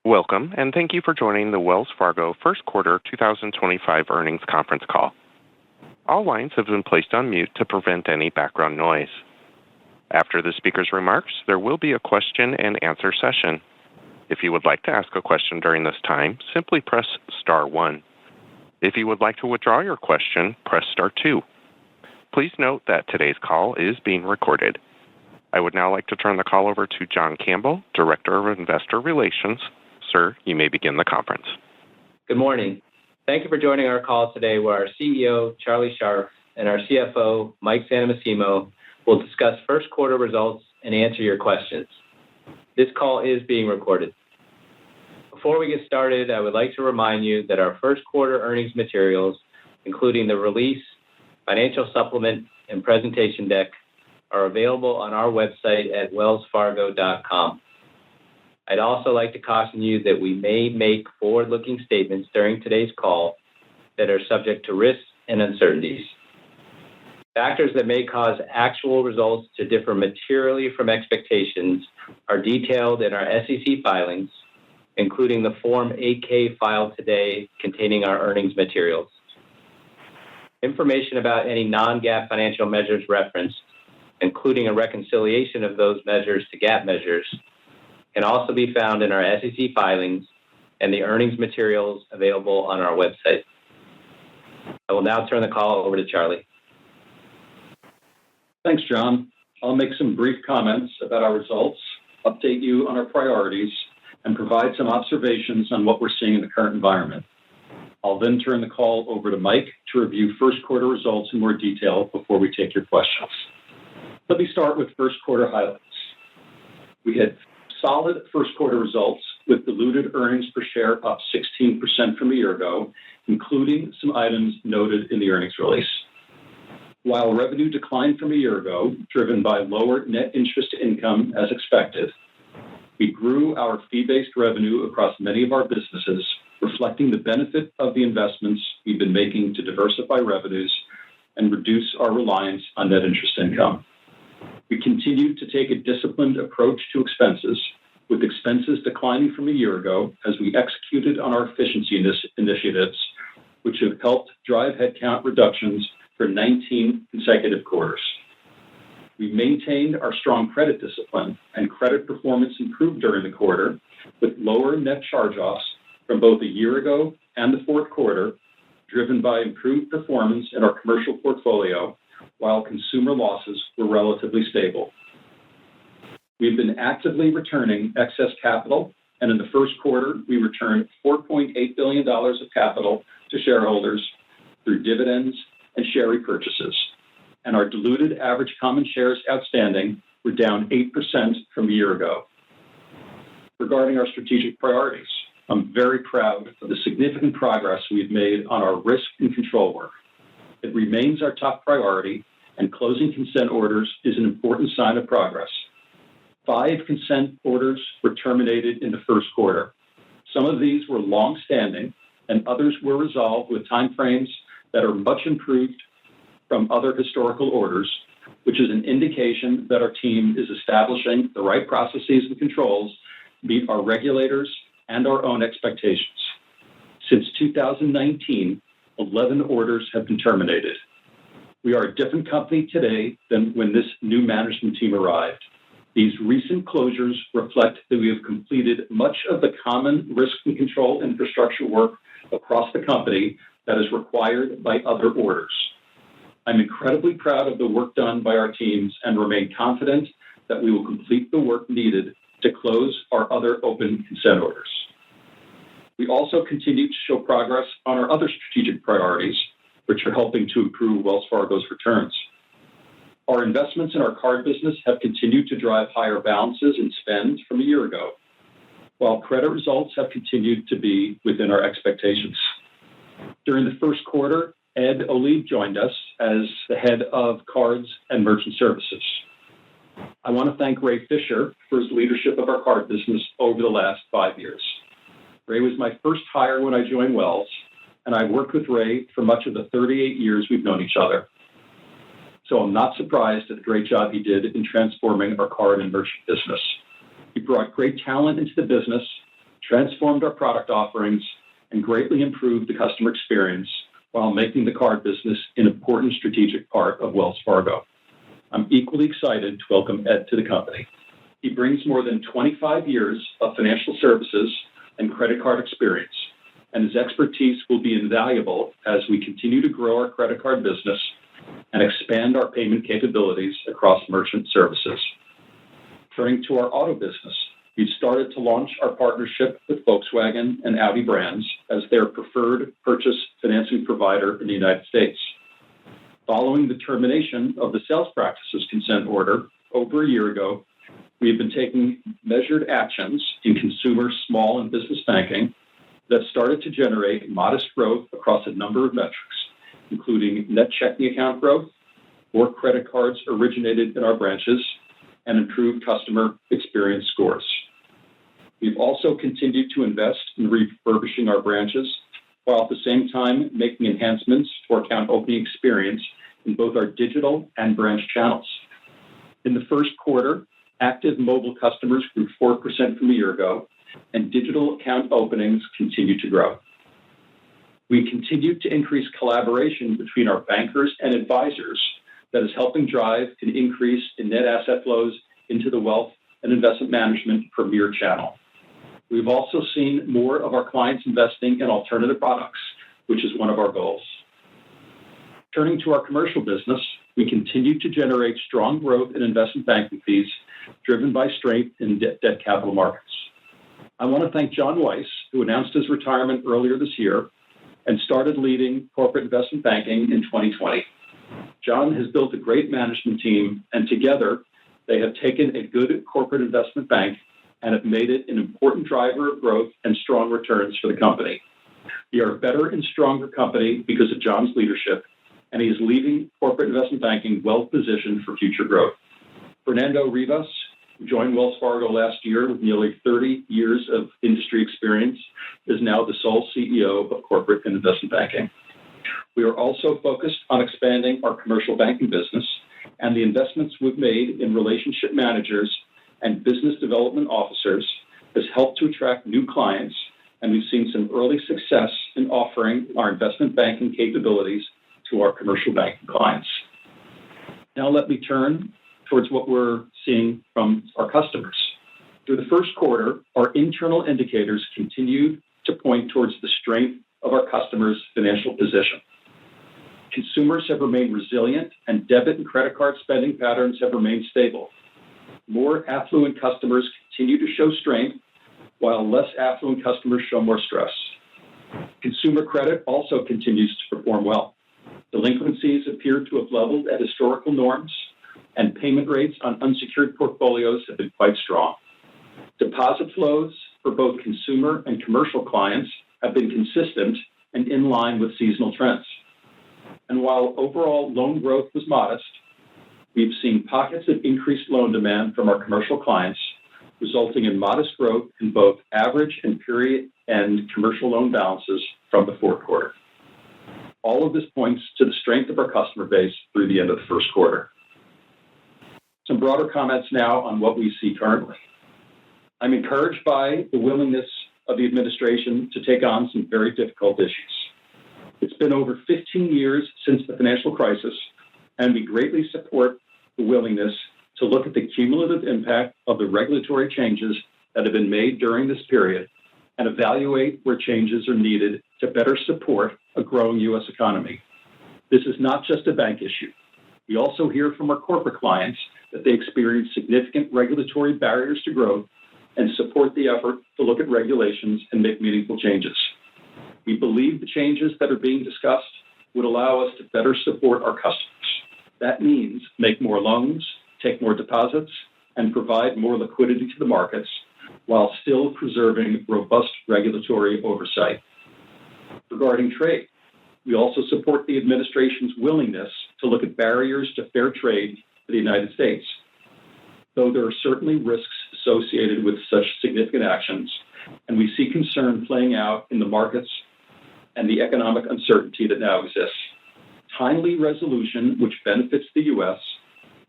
Welcome, and thank you for joining the Wells Fargo First Quarter 2025 Earnings Conference Call. All lines have been placed on mute to prevent any background noise. After the speaker's remarks, there will be a question-and-answer session. If you would like to ask a question during this time, simply press star 1. If you would like to withdraw your question, press star 2. Please note that today's call is being recorded. I would now like to turn the call over to John Campbell, Director of Investor Relations. Sir, you may begin the conference. Good morning. Thank you for joining our call today where our CEO, Charlie Scharf, and our CFO, Mike Santomassimo, will discuss first quarter results and answer your questions. This call is being recorded. Before we get started, I would like to remind you that our first quarter earnings materials, including the release, financial supplement, and presentation deck, are available on our website at wellsfargo.com. I'd also like to caution you that we may make forward-looking statements during today's call that are subject to risks and uncertainties. Factors that may cause actual results to differ materially from expectations are detailed in our SEC filings, including the Form 8-K filed today containing our earnings materials. Information about any non-GAAP financial measures referenced, including a reconciliation of those measures to GAAP measures, can also be found in our SEC filings and the earnings materials available on our website. I will now turn the call over to Charlie. Thanks, John. I'll make some brief comments about our results, update you on our priorities, and provide some observations on what we're seeing in the current environment. I'll then turn the call over to Mike to review first quarter results in more detail before we take your questions. Let me start with first quarter highlights. We had solid first quarter results with diluted earnings per share up 16% from a year ago, including some items noted in the earnings release. While revenue declined from a year ago, driven by lower net interest income as expected, we grew our fee-based revenue across many of our businesses, reflecting the benefit of the investments we've been making to diversify revenues and reduce our reliance on net interest income. We continued to take a disciplined approach to expenses, with expenses declining from a year ago as we executed on our efficiency initiatives, which have helped drive headcount reductions for 19 consecutive quarters. We maintained our strong credit discipline, and credit performance improved during the quarter, with lower net charge-offs from both a year ago and the fourth quarter, driven by improved performance in our commercial portfolio, while consumer losses were relatively stable. We've been actively returning excess capital, and in the first quarter, we returned $4.8 billion of capital to shareholders through dividends and share repurchases, and our diluted average common shares outstanding were down 8% from a year ago. Regarding our strategic priorities, I'm very proud of the significant progress we've made on our risk and control work. It remains our top priority, and closing consent orders is an important sign of progress. 5 consent orders were terminated in the first quarter. Some of these were long-standing, and others were resolved with timeframes that are much improved from other historical orders, which is an indication that our team is establishing the right processes and controls to meet our regulators and our own expectations. Since 2019, 11 orders have been terminated. We are a different company today than when this new management team arrived. These recent closures reflect that we have completed much of the common risk and control infrastructure work across the company that is required by other orders. I'm incredibly proud of the work done by our teams and remain confident that we will complete the work needed to close our other open consent orders. We also continue to show progress on our other strategic priorities, which are helping to improve Wells Fargo's returns. Our investments in our card business have continued to drive higher balances and spend from a year ago, while credit results have continued to be within our expectations. During the first quarter, Ed Olive joined us as the head of cards and merchant services. I want to thank Ray Fisher for his leadership of our card business over the last 5 years. Ray was my first hire when I joined Wells, and I've worked with Ray for much of the 38 years we've known each other. So I'm not surprised at the great job he did in transforming our card and merchant business. He brought great talent into the business, transformed our product offerings, and greatly improved the customer experience while making the card business an important strategic part of Wells Fargo. I'm equally excited to welcome Ed to the company. He brings more than 25 years of financial services and credit card experience, and his expertise will be invaluable as we continue to grow our credit card business and expand our payment capabilities across merchant services. Turning to our auto business, we've started to launch our partnership with Volkswagen and Audi brands as their preferred purchase financing provider in the United States. Following the termination of the sales practices consent order over a year ago, we have been taking measured actions in consumer, small, and business banking that started to generate modest growth across a number of metrics, including net checking account growth, more credit cards originated in our branches, and improved customer experience scores. We've also continued to invest in refurbishing our branches, while at the same time making enhancements to our account opening experience in both our digital and branch channels. In the first quarter, active mobile customers grew 4% from a year ago, and digital account openings continue to grow. We continue to increase collaboration between our bankers and advisors that is helping drive an increase in net asset flows into the wealth and investment management premier channel. We've also seen more of our clients investing in alternative products, which is one of our goals. Turning to our commercial business, we continue to generate strong growth in investment banking fees driven by strength in debt capital markets. I want to thank John Weiss, who announced his retirement earlier this year and started leading corporate investment banking in 2020. John has built a great management team, and together they have taken a good corporate investment bank and have made it an important driver of growth and strong returns for the company. We are a better and stronger company because of John's leadership, and he is leaving corporate investment banking well positioned for future growth. Fernando Rivas, who joined Wells Fargo last year with nearly 30 years of industry experience, is now the sole CEO of corporate and investment banking. We are also focused on expanding our commercial banking business, and the investments we've made in relationship managers and business development officers has helped to attract new clients, and we've seen some early success in offering our investment banking capabilities to our commercial banking clients. Now let me turn towards what we're seeing from our customers. Through the first quarter, our internal indicators continued to point towards the strength of our customers' financial position. Consumers have remained resilient, and debit and credit card spending patterns have remained stable. More affluent customers continue to show strength, while less affluent customers show more stress. Consumer credit also continues to perform well. Delinquencies appear to have leveled at historical norms, and payment rates on unsecured portfolios have been quite strong. Deposit flows for both consumer and commercial clients have been consistent and in line with seasonal trends. And while overall loan growth was modest, we've seen pockets of increased loan demand from our commercial clients, resulting in modest growth in both average and period-end commercial loan balances from the fourth quarter. All of this points to the strength of our customer base through the end of the first quarter. Some broader comments now on what we see currently. I'm encouraged by the willingness of the administration to take on some very difficult issues. It's been over 15 years since the financial crisis, and we greatly support the willingness to look at the cumulative impact of the regulatory changes that have been made during this period and evaluate where changes are needed to better support a growing U.S. economy. This is not just a bank issue. We also hear from our corporate clients that they experience significant regulatory barriers to growth and support the effort to look at regulations and make meaningful changes. We believe the changes that are being discussed would allow us to better support our customers. That means make more loans, take more deposits, and provide more liquidity to the markets while still preserving robust regulatory oversight. Regarding trade, we also support the administration's willingness to look at barriers to fair trade for the United States. Though there are certainly risks associated with such significant actions, and we see concern playing out in the markets and the economic uncertainty that now exists. Timely resolution, which benefits the U.S.,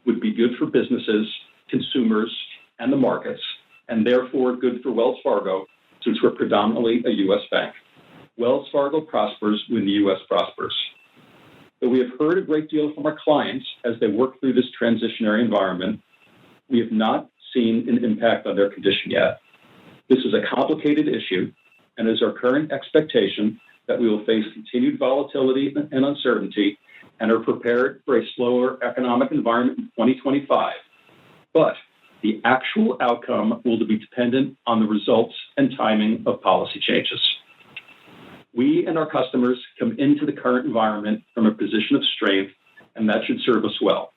would be good for businesses, consumers, and the markets, and therefore good for Wells Fargo since we're predominantly a U.S. bank. Wells Fargo prospers when the U.S. prospers. Though we have heard a great deal from our clients as they work through this transitionary environment, we have not seen an impact on their condition yet. This is a complicated issue, and it is our current expectation that we will face continued volatility and uncertainty and are prepared for a slower economic environment in 2025. But the actual outcome will be dependent on the results and timing of policy changes. We and our customers come into the current environment from a position of strength, and that should serve us well.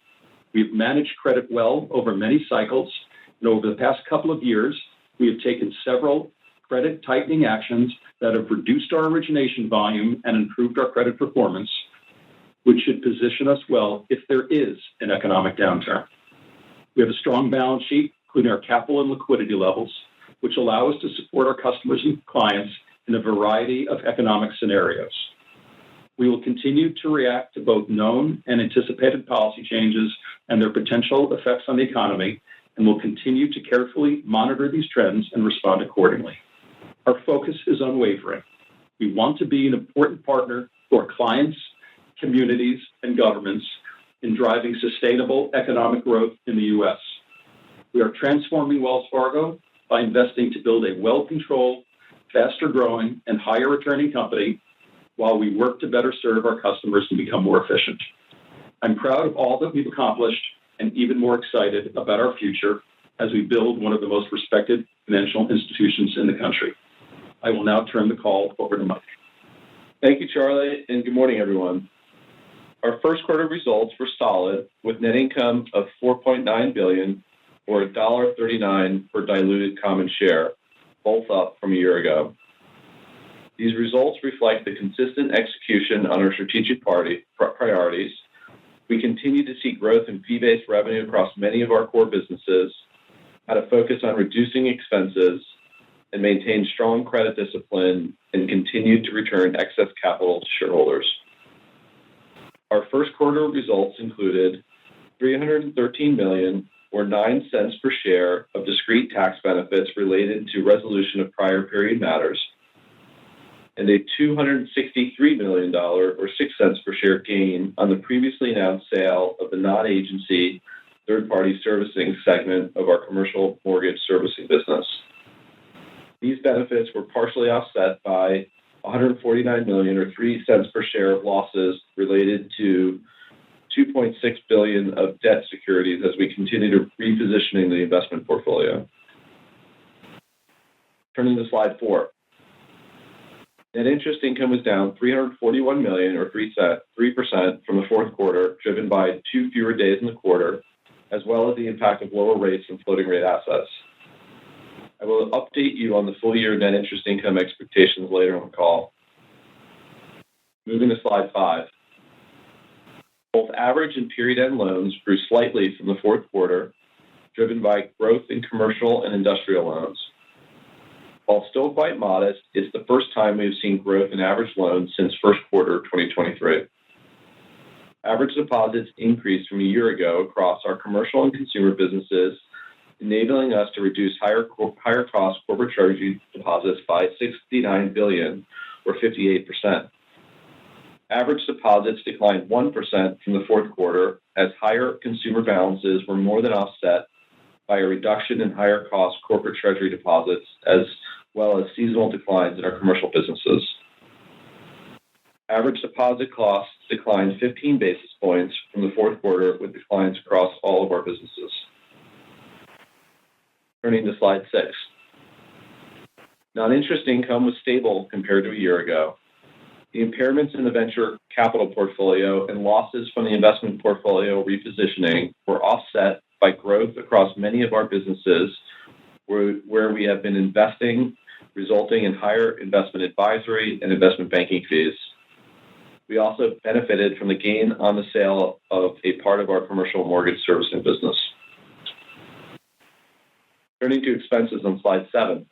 We've managed credit well over many cycles, and over the past couple of years, we have taken several credit tightening actions that have reduced our origination volume and improved our credit performance, which should position us well if there is an economic downturn. We have a strong balance sheet, including our capital and liquidity levels, which allow us to support our customers and clients in a variety of economic scenarios. We will continue to react to both known and anticipated policy changes and their potential effects on the economy, and will continue to carefully monitor these trends and respond accordingly. Our focus is unwavering. We want to be an important partner to our clients, communities, and governments in driving sustainable economic growth in the U.S. We are transforming Wells Fargo by investing to build a well-controlled, faster-growing, and higher-returning company while we work to better serve our customers and become more efficient. I'm proud of all that we've accomplished and even more excited about our future as we build one of the most respected financial institutions in the country. I will now turn the call over to Mike. Thank you, Charlie, and good morning, everyone. Our first quarter results were solid, with net income of $4.9 billion or $1.39 per diluted common share, both up from a year ago. These results reflect the consistent execution on our strategic priorities. We continue to see growth in fee-based revenue across many of our core businesses, had a focus on reducing expenses, and maintained strong credit discipline, and continued to return excess capital to shareholders. Our first quarter results included $313 million or 9 cents per share of discrete tax benefits related to resolution of prior period matters, and a $263 million or 6 cents per share gain on the previously announced sale of the non-agency third-party servicing segment of our commercial mortgage servicing business. These benefits were partially offset by $149 million or 3 cents per share of losses related to $2.6 billion of debt securities as we continue to repositioning the investment portfolio. Turning to slide 4. Net interest income was down $341 million or 3% from the fourth quarter, driven by 2 fewer days in the quarter, as well as the impact of lower rates and floating rate assets. I will update you on the full year net interest income expectations later on the call. Moving to slide 5. Both average and period-end loans grew slightly from the fourth quarter, driven by growth in commercial and industrial loans. While still quite modest, it's the first time we've seen growth in average loans since first quarter 2023. Average deposits increased from a year ago across our commercial and consumer businesses, enabling us to reduce higher cost corporate treasury deposits by $69 billion or 58%. Average deposits declined 1% from the fourth quarter as higher consumer balances were more than offset by a reduction in higher cost corporate treasury deposits, as well as seasonal declines in our commercial businesses. Average deposit costs declined 15 basis points from the fourth quarter, with declines across all of our businesses. Turning to slide 6. Non-interest income was stable compared to a year ago. The impairments in the venture capital portfolio and losses from the investment portfolio repositioning were offset by growth across many of our businesses where we have been investing, resulting in higher investment advisory and investment banking fees. We also benefited from the gain on the sale of a part of our commercial mortgage servicing business. Turning to expenses on slide 7.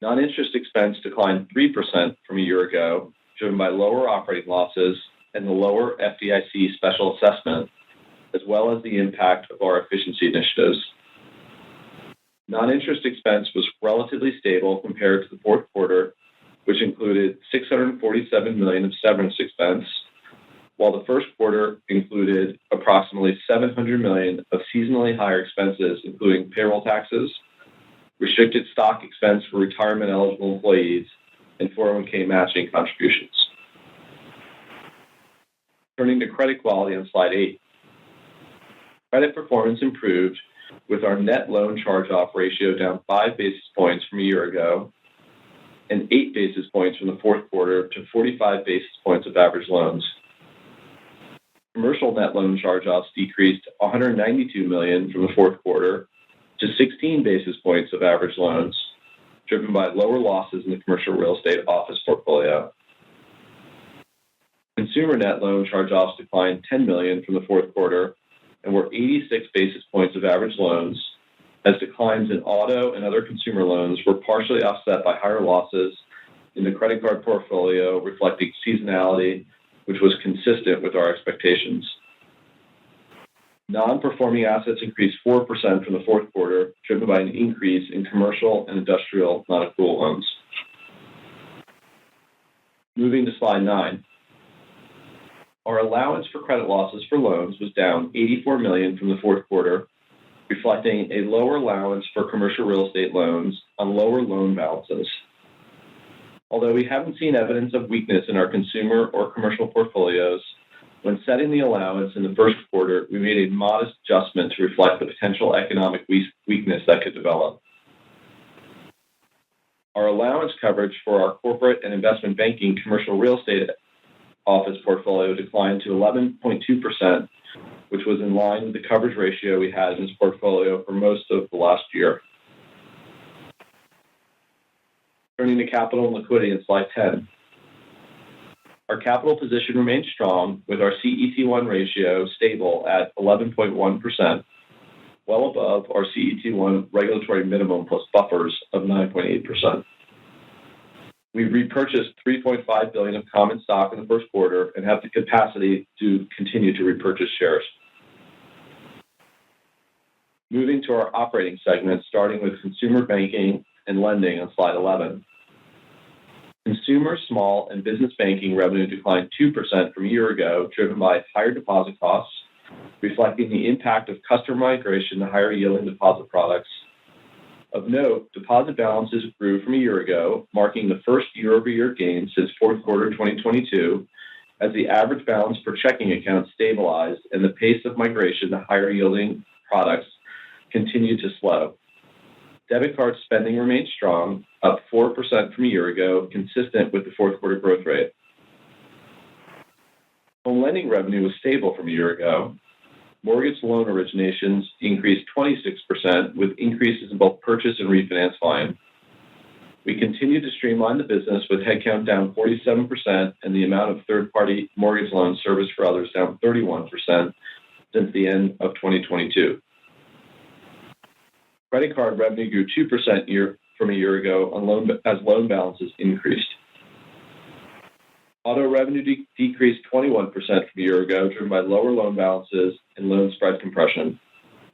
Non-interest expense declined 3% from a year ago, driven by lower operating losses and the lower FDIC special assessment, as well as the impact of our efficiency initiatives. Non-interest expense was relatively stable compared to the fourth quarter, which included $647 million of severance expense, while the first quarter included approximately $700 million of seasonally higher expenses, including payroll taxes, restricted stock expense for retirement-eligible employees, and 401k matching contributions. Turning to credit quality on slide 8. Credit performance improved with our net loan charge-off ratio down 5 basis points from a year ago and 8 basis points from the fourth quarter to 45 basis points of average loans. Commercial net loan charge-offs decreased $192 million from the fourth quarter to 16 basis points of average loans, driven by lower losses in the commercial real estate office portfolio. Consumer net loan charge-offs declined $10 million from the fourth quarter and were 86 basis points of average loans, as declines in auto and other consumer loans were partially offset by higher losses in the credit card portfolio, reflecting seasonality, which was consistent with our expectations. Non-performing assets increased 4% from the fourth quarter, driven by an increase in commercial and industrial non-accrual loans. Moving to slide 9. Our allowance for credit losses for loans was down $84 million from the fourth quarter, reflecting a lower allowance for commercial real estate loans on lower loan balances. Although we haven't seen evidence of weakness in our consumer or commercial portfolios, when setting the allowance in the first quarter, we made a modest adjustment to reflect the potential economic weakness that could develop. Our allowance coverage for our corporate and investment banking commercial real estate office portfolio declined to 11.2%, which was in line with the coverage ratio we had in this portfolio for most of the last year. Turning to capital and liquidity in slide 10. Our capital position remains strong, with our CET1 ratio stable at 11.1%, well above our CET1 regulatory minimum plus buffers of 9.8%. We repurchased $3.5 billion of common stock in the first quarter and have the capacity to continue to repurchase shares. Moving to our operating segments, starting with consumer banking and lending on slide 11. Consumer, small, and business banking revenue declined 2% from a year ago, driven by higher deposit costs, reflecting the impact of customer migration to higher-yielding deposit products. Of note, deposit balances grew from a year ago, marking the first year-over-year gain since fourth quarter 2022, as the average balance per checking account stabilized and the pace of migration to higher-yielding products continued to slow. Debit card spending remained strong, up 4% from a year ago, consistent with the fourth quarter growth rate. Home lending revenue was stable from a year ago. Mortgage loan originations increased 26%, with increases in both purchase and refinance volume. We continue to streamline the business, with headcount down 47% and the amount of third-party mortgage loans serviced for others down 31% since the end of 2022. Credit card revenue grew 2% from a year ago as loan balances increased. Auto revenue decreased 21% from a year ago, driven by lower loan balances and loan spread compression.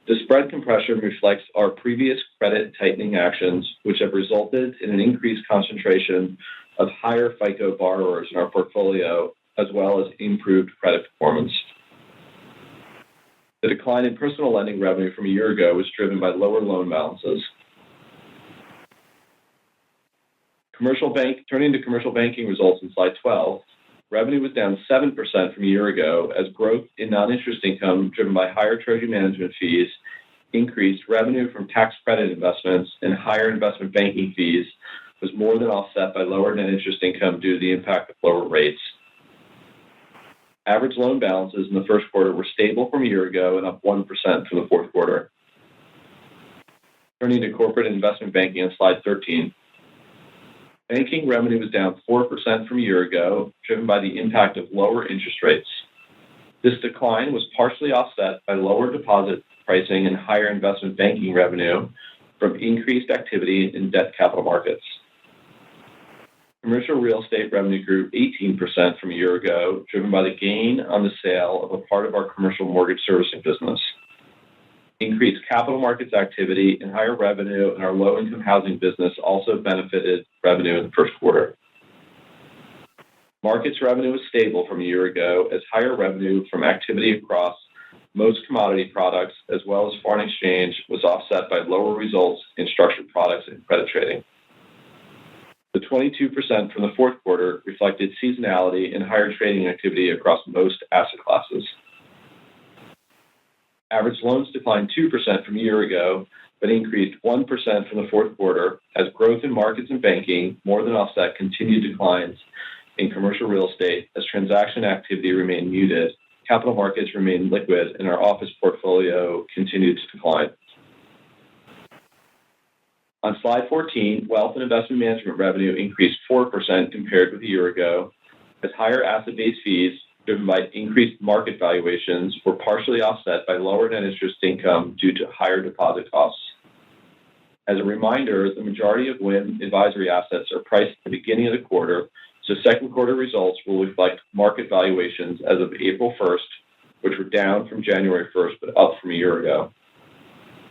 The spread compression reflects our previous credit tightening actions, which have resulted in an increased concentration of higher FICO borrowers in our portfolio, as well as improved credit performance. The decline in personal lending revenue from a year ago was driven by lower loan balances. Turning to commercial banking results in slide 12, revenue was down 7% from a year ago as growth in non-interest income driven by higher treasury management fees increased revenue from tax credit investments, and higher investment banking fees was more than offset by lower net interest income due to the impact of lower rates. Average loan balances in the first quarter were stable from a year ago and up 1% from the fourth quarter. Turning to corporate and investment banking on slide 13. Banking revenue was down 4% from a year ago, driven by the impact of lower interest rates. This decline was partially offset by lower deposit pricing and higher investment banking revenue from increased activity in debt capital markets. Commercial real estate revenue grew 18% from a year ago, driven by the gain on the sale of a part of our commercial mortgage servicing business. Increased capital markets activity and higher revenue in our low-income housing business also benefited revenue in the first quarter. Markets revenue was stable from a year ago as higher revenue from activity across most commodity products as well as foreign exchange was offset by lower results in structured products and credit trading. The 22% from the fourth quarter reflected seasonality and higher trading activity across most asset classes. Average loans declined 2% from a year ago, but increased 1% from the fourth quarter as growth in markets and banking more than offset continued declines in commercial real estate as transaction activity remained muted, capital markets remained liquid, and our office portfolio continued to decline. On slide 14, wealth and investment management revenue increased 4% compared with a year ago as higher asset-based fees driven by increased market valuations were partially offset by lower net interest income due to higher deposit costs. As a reminder, the majority of WIM advisory assets are priced at the beginning of the quarter, so second quarter results will reflect market valuations as of April 1st, which were down from January 1st but up from a year ago.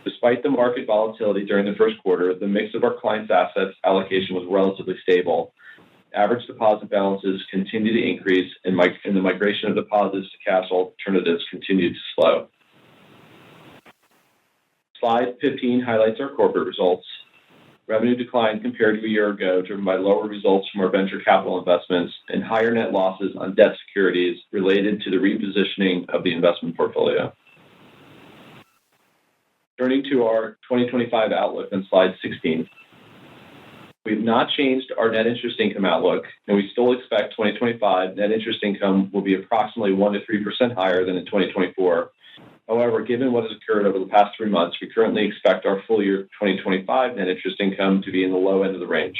Despite the market volatility during the first quarter, the mix of our clients' assets allocation was relatively stable. Average deposit balances continued to increase, and the migration of deposits to cash alternatives continued to slow. Slide 15 highlights our corporate results. Revenue declined compared to a year ago, driven by lower results from our venture capital investments and higher net losses on debt securities related to the repositioning of the investment portfolio. Turning to our 2025 outlook on slide 16. We've not changed our net interest income outlook, and we still expect 2025 net interest income will be approximately 1% to 3% higher than in 2024. However, given what has occurred over the past 3 months, we currently expect our full year 2025 net interest income to be in the low end of the range.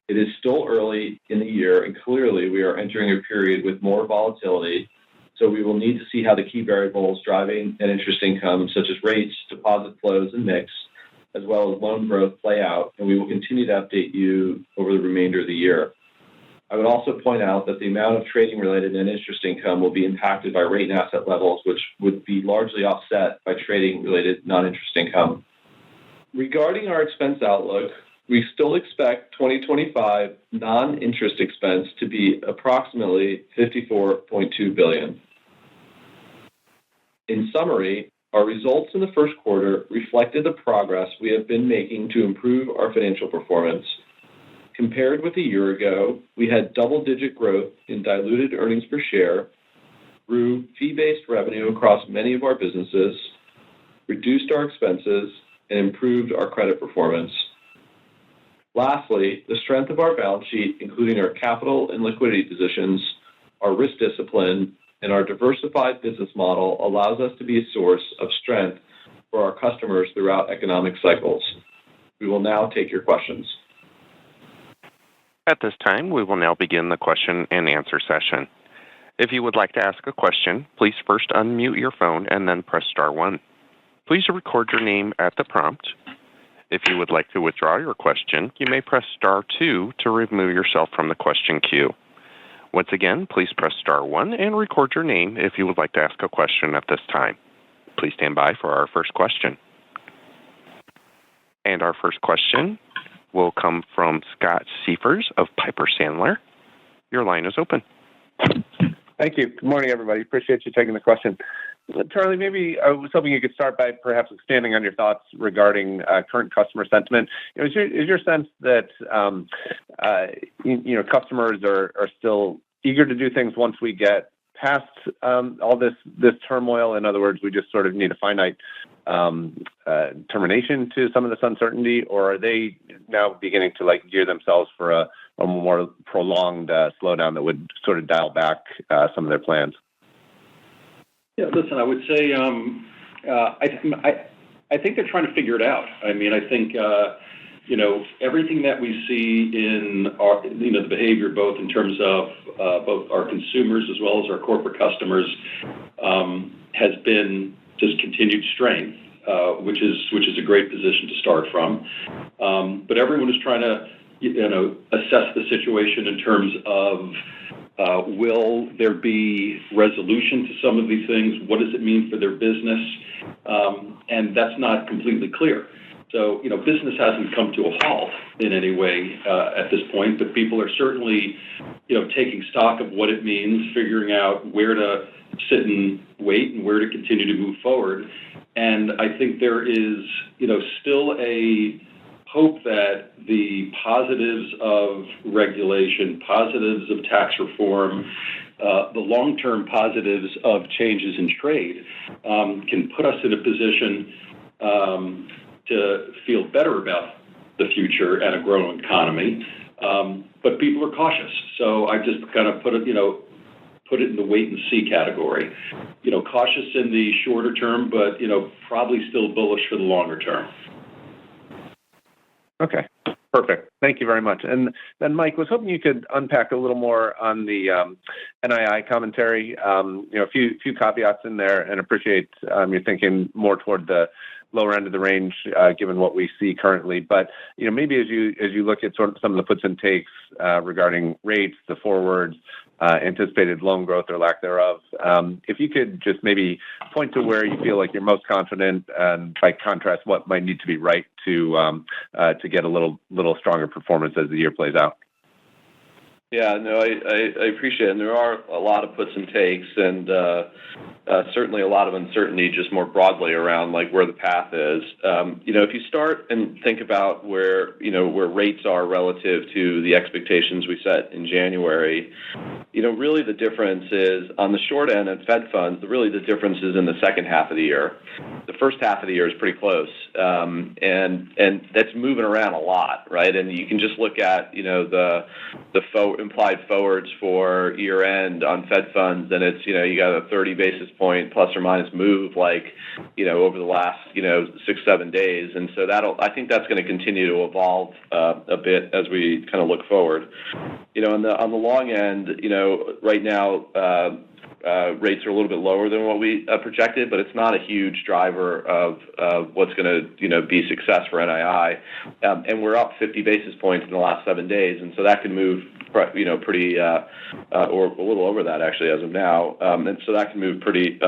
It is still early in the year, and clearly we are entering a period with more volatility, so we will need to see how the key variables driving net interest income, such as rates, deposit flows, and mix, as well as loan growth play out, and we will continue to update you over the remainder of the year. I would also point out that the amount of trading-related net interest income will be impacted by rate and asset levels, which would be largely offset by trading-related non-interest income. Regarding our expense outlook, we still expect 2025 non-interest expense to be approximately $54.2 billion. In summary, our results in the first quarter reflected the progress we have been making to improve our financial performance. Compared with a year ago, we had double-digit growth in diluted earnings per share, grew fee-based revenue across many of our businesses, reduced our expenses, and improved our credit performance. Lastly, the strength of our balance sheet, including our capital and liquidity positions, our risk discipline, and our diversified business model allows us to be a source of strength for our customers throughout economic cycles. We will now take your questions. At this time, we will now begin the question and answer session. If you would like to ask a question, please first unmute your phone and then press star 1. Please record your name at the prompt. If you would like to withdraw your question, you may press star 2 to remove yourself from the question queue. Once again, please press star 1 and record your name if you would like to ask a question at this time. Please stand by for our first question. And our first question will come from Scott Siefers of Piper Sandler. Your line is open. Thank you. Good morning, everybody. Appreciate you taking the question. Charlie, maybe I was hoping you could start by perhaps expanding on your thoughts regarding current customer sentiment. Is your sense that customers are still eager to do things once we get past all this turmoil? In other words, we just sort of need a finite termination to some of this uncertainty, or are they now beginning to gear themselves for a more prolonged slowdown that would sort of dial back some of their plans? Yeah, listen, I would say I think they're trying to figure it out. I mean, I think everything that we see in our the behavior, both in terms of both our consumers as well as our corporate customers, has been just continued strength, which is a great position to start from. But everyone is trying to assess the situation in terms of will there be resolution to some of these things? What does it mean for their business? And that's not completely clear. So, business hasn't come to a halt in any way at this point, but people are certainly, taking stock of what it means, figuring out where to sit and wait and where to continue to move forward. And I think there is, still a hope that the positives of regulation, positives of tax reform, the long-term positives of changes in trade can put us in a position to feel better about the future and a growing economy. But people are cautious. So I just kind of put it in the wait and see category. Cautious in the shorter term, but, probably still bullish for the longer term. Okay, perfect. Thank you very much. And then, Mike, was hoping you could unpack a little more on the NII commentary. A few caveats in there, and appreciate your thinking more toward the lower end of the range, given what we see currently. But maybe as you look at sort of some of the puts and takes regarding rates, the forwards, anticipated loan growth or lack thereof, if you could just maybe point to where you feel like you're most confident, and by contrast, what might need to be right to get a little stronger performance as the year plays out. Yeah, no, I appreciate it. And there are a lot of puts and takes, and certainly a lot of uncertainty just more broadly around where the path is. If you start and think about where rates are relative to the expectations we set in January, really the difference is on the short end and Fed funds, really the difference is in the second half of the year. The first half of the year is pretty close, and that's moving around a lot, right? And you can just look at the implied forwards for year end on Fed funds, and it's you got a 30 basis point plus or minus move over the last 6-7 days, and so I think that's going to continue to evolve a bit as we kind of look forward. On the long end, right now rates are a little bit lower than what we projected, but it's not a huge driver of what's going to be success for NII. And we're up 50 basis points in the last 7 days, and so that can move pretty or a little over that actually as of now, and so that can move pretty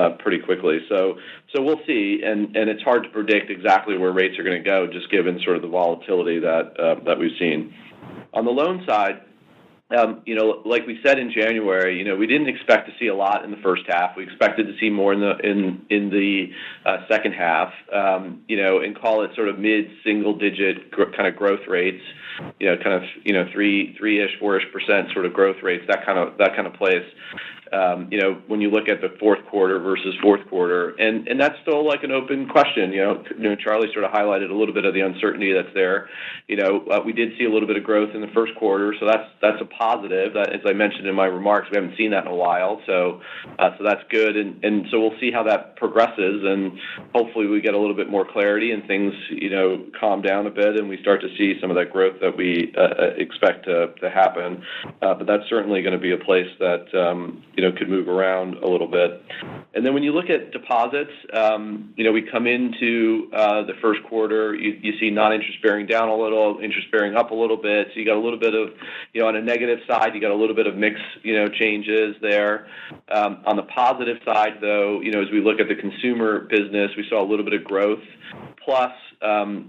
quickly. So we'll see, and it's hard to predict exactly where rates are going to go, just given sort of the volatility that we've seen. On the loan side, like we said in January, we didn't expect to see a lot in the first half. We expected to see more in the second half, and call it sort of mid-single-digit kind of growth rates, kind of 3-ish, 4-ish% sort of growth rates, that kind of place. When you look at the fourth quarter versus fourth quarter, and that's still like an open question. Charlie sort of highlighted a little bit of the uncertainty that's there. We did see a little bit of growth in the first quarter, so that's a positive. As I mentioned in my remarks, we haven't seen that in a while, so that's good. And so we'll see how that progresses, and hopefully we get a little bit more clarity and things calm down a bit, and we start to see some of that growth that we expect to happen. But that's certainly going to be a place that could move around a little bit. And then when you look at deposits, we come into the first quarter, you see non-interest bearing down a little, interest bearing up a little bit. So you got a little bit of, on a negative side, you got a little bit of mix, changes there. On the positive side, though, as we look at the consumer business, we saw a little bit of growth. Plus,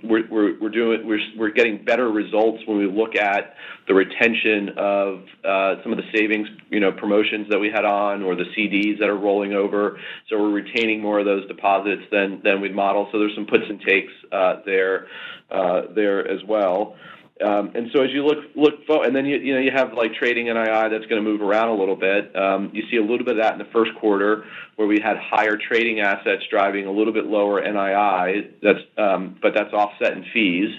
we're getting better results when we look at the retention of some of the savings, promotions that we had on, or the CDs that are rolling over. So we're retaining more of those deposits than we'd model. So there's some puts and takes there as well. And so as you look forward, and then you have like trading NII that's going to move around a little bit. You see a little bit of that in the first quarter, where we had higher trading assets driving a little bit lower NII. But that's offset in fees.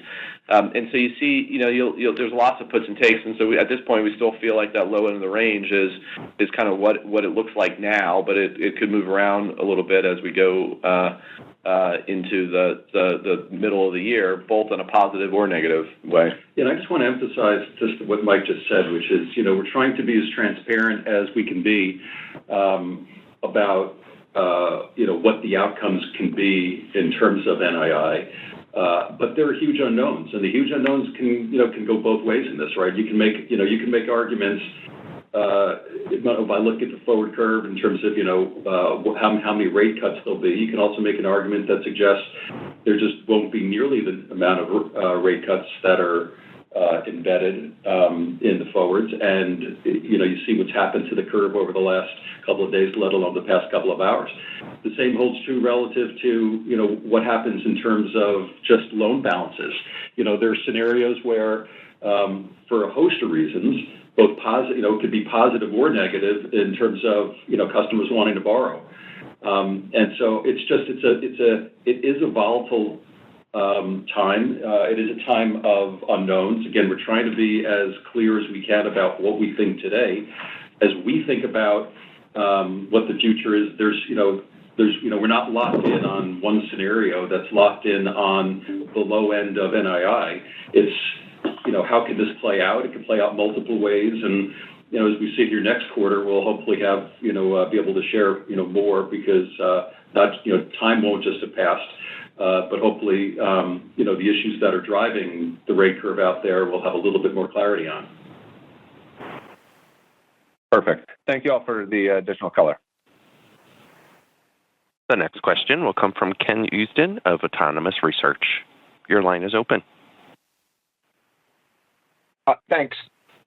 And so you see, there's lots of puts and takes, and so at this point we still feel like that low end of the range is kind of what it looks like now, but it could move around a little bit as we go into the middle of the year, both in a positive or negative way. Yeah, and I just want to emphasize just what Mike just said, which is, we're trying to be as transparent as we can be about, what the outcomes can be in terms of NII. But there are huge unknowns, and the huge unknowns can go both ways in this, right? You can make arguments by looking at the forward curve in terms of how many rate cuts there'll be. You can also make an argument that suggests there just won't be nearly the amount of rate cuts that are embedded in the forwards, and you see what's happened to the curve over the last couple of days, let alone the past couple of hours. The same holds true relative to what happens in terms of just loan balances. There are scenarios where, for a host of reasons, both positive, could be positive or negative in terms of customers wanting to borrow, and so it is a volatile time. It is a time of unknowns. Again, we're trying to be as clear as we can about what we think today. As we think about what the future is, we're not locked in on one scenario that's locked in on the low end of NII. It's how can this play out? It can play out multiple ways, and as we sit here next quarter, we'll hopefully have be able to share more because time won't just have passed. But hopefully, the issues that are driving the rate curve out there, we'll have a little bit more clarity on. Perfect. Thank you all for the additional color. The next question will come from Ken Usdin of Autonomous Research. Your line is open. Thanks.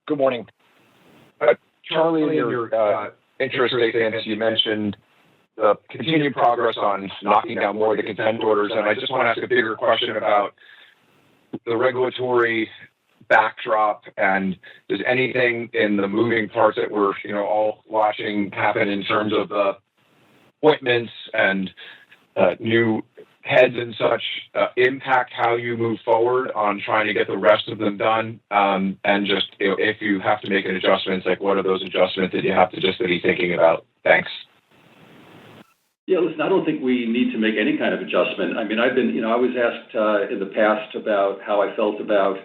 Good morning. Charlie, in your interest statements, you mentioned continued progress on knocking down more of the consent orders, and I just want to ask a bigger question about the regulatory backdrop, and does anything in the moving parts that we're all watching happen in terms of appointments and new heads and such impact how you move forward on trying to get the rest of them done, and just if you have to make an adjustment, like what are those adjustments that you have to just be thinking about? Thanks. Yeah, listen, I don't think we need to make any kind of adjustment. I mean, I was asked in the past about how I felt about,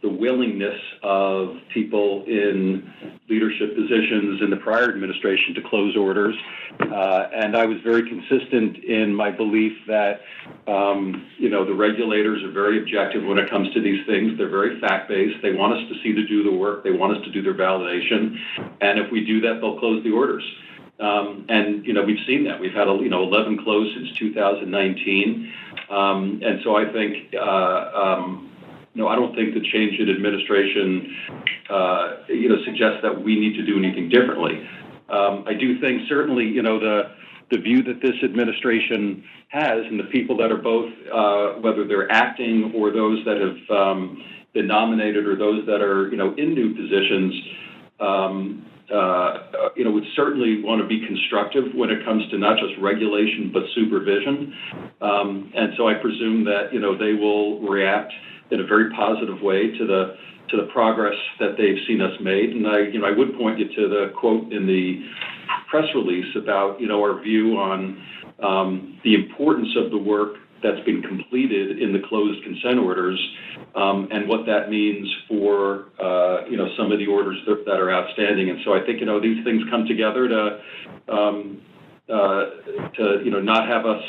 the willingness of people in leadership positions in the prior administration to close orders. And I was very consistent in my belief that, the regulators are very objective when it comes to these things. They're very fact-based. They want us to do the work. They want us to do their validation. And if we do that, they'll close the orders. And we've seen that. We've had 11 closed since 2019, and so I think I don't think the change in administration suggests that we need to do anything differently. I do think certainly the view that this administration has, and the people that are both whether they're acting or those that have been nominated or those that are in new positions. Would certainly want to be constructive when it comes to not just regulation but supervision, and so I presume that they will react in a very positive way to the progress that they've seen us made. And I would point you to the quote in the press release about our view on the importance of the work that's been completed in the closed consent orders, and what that means for some of the orders that are outstanding. And so I think these things come together to not have us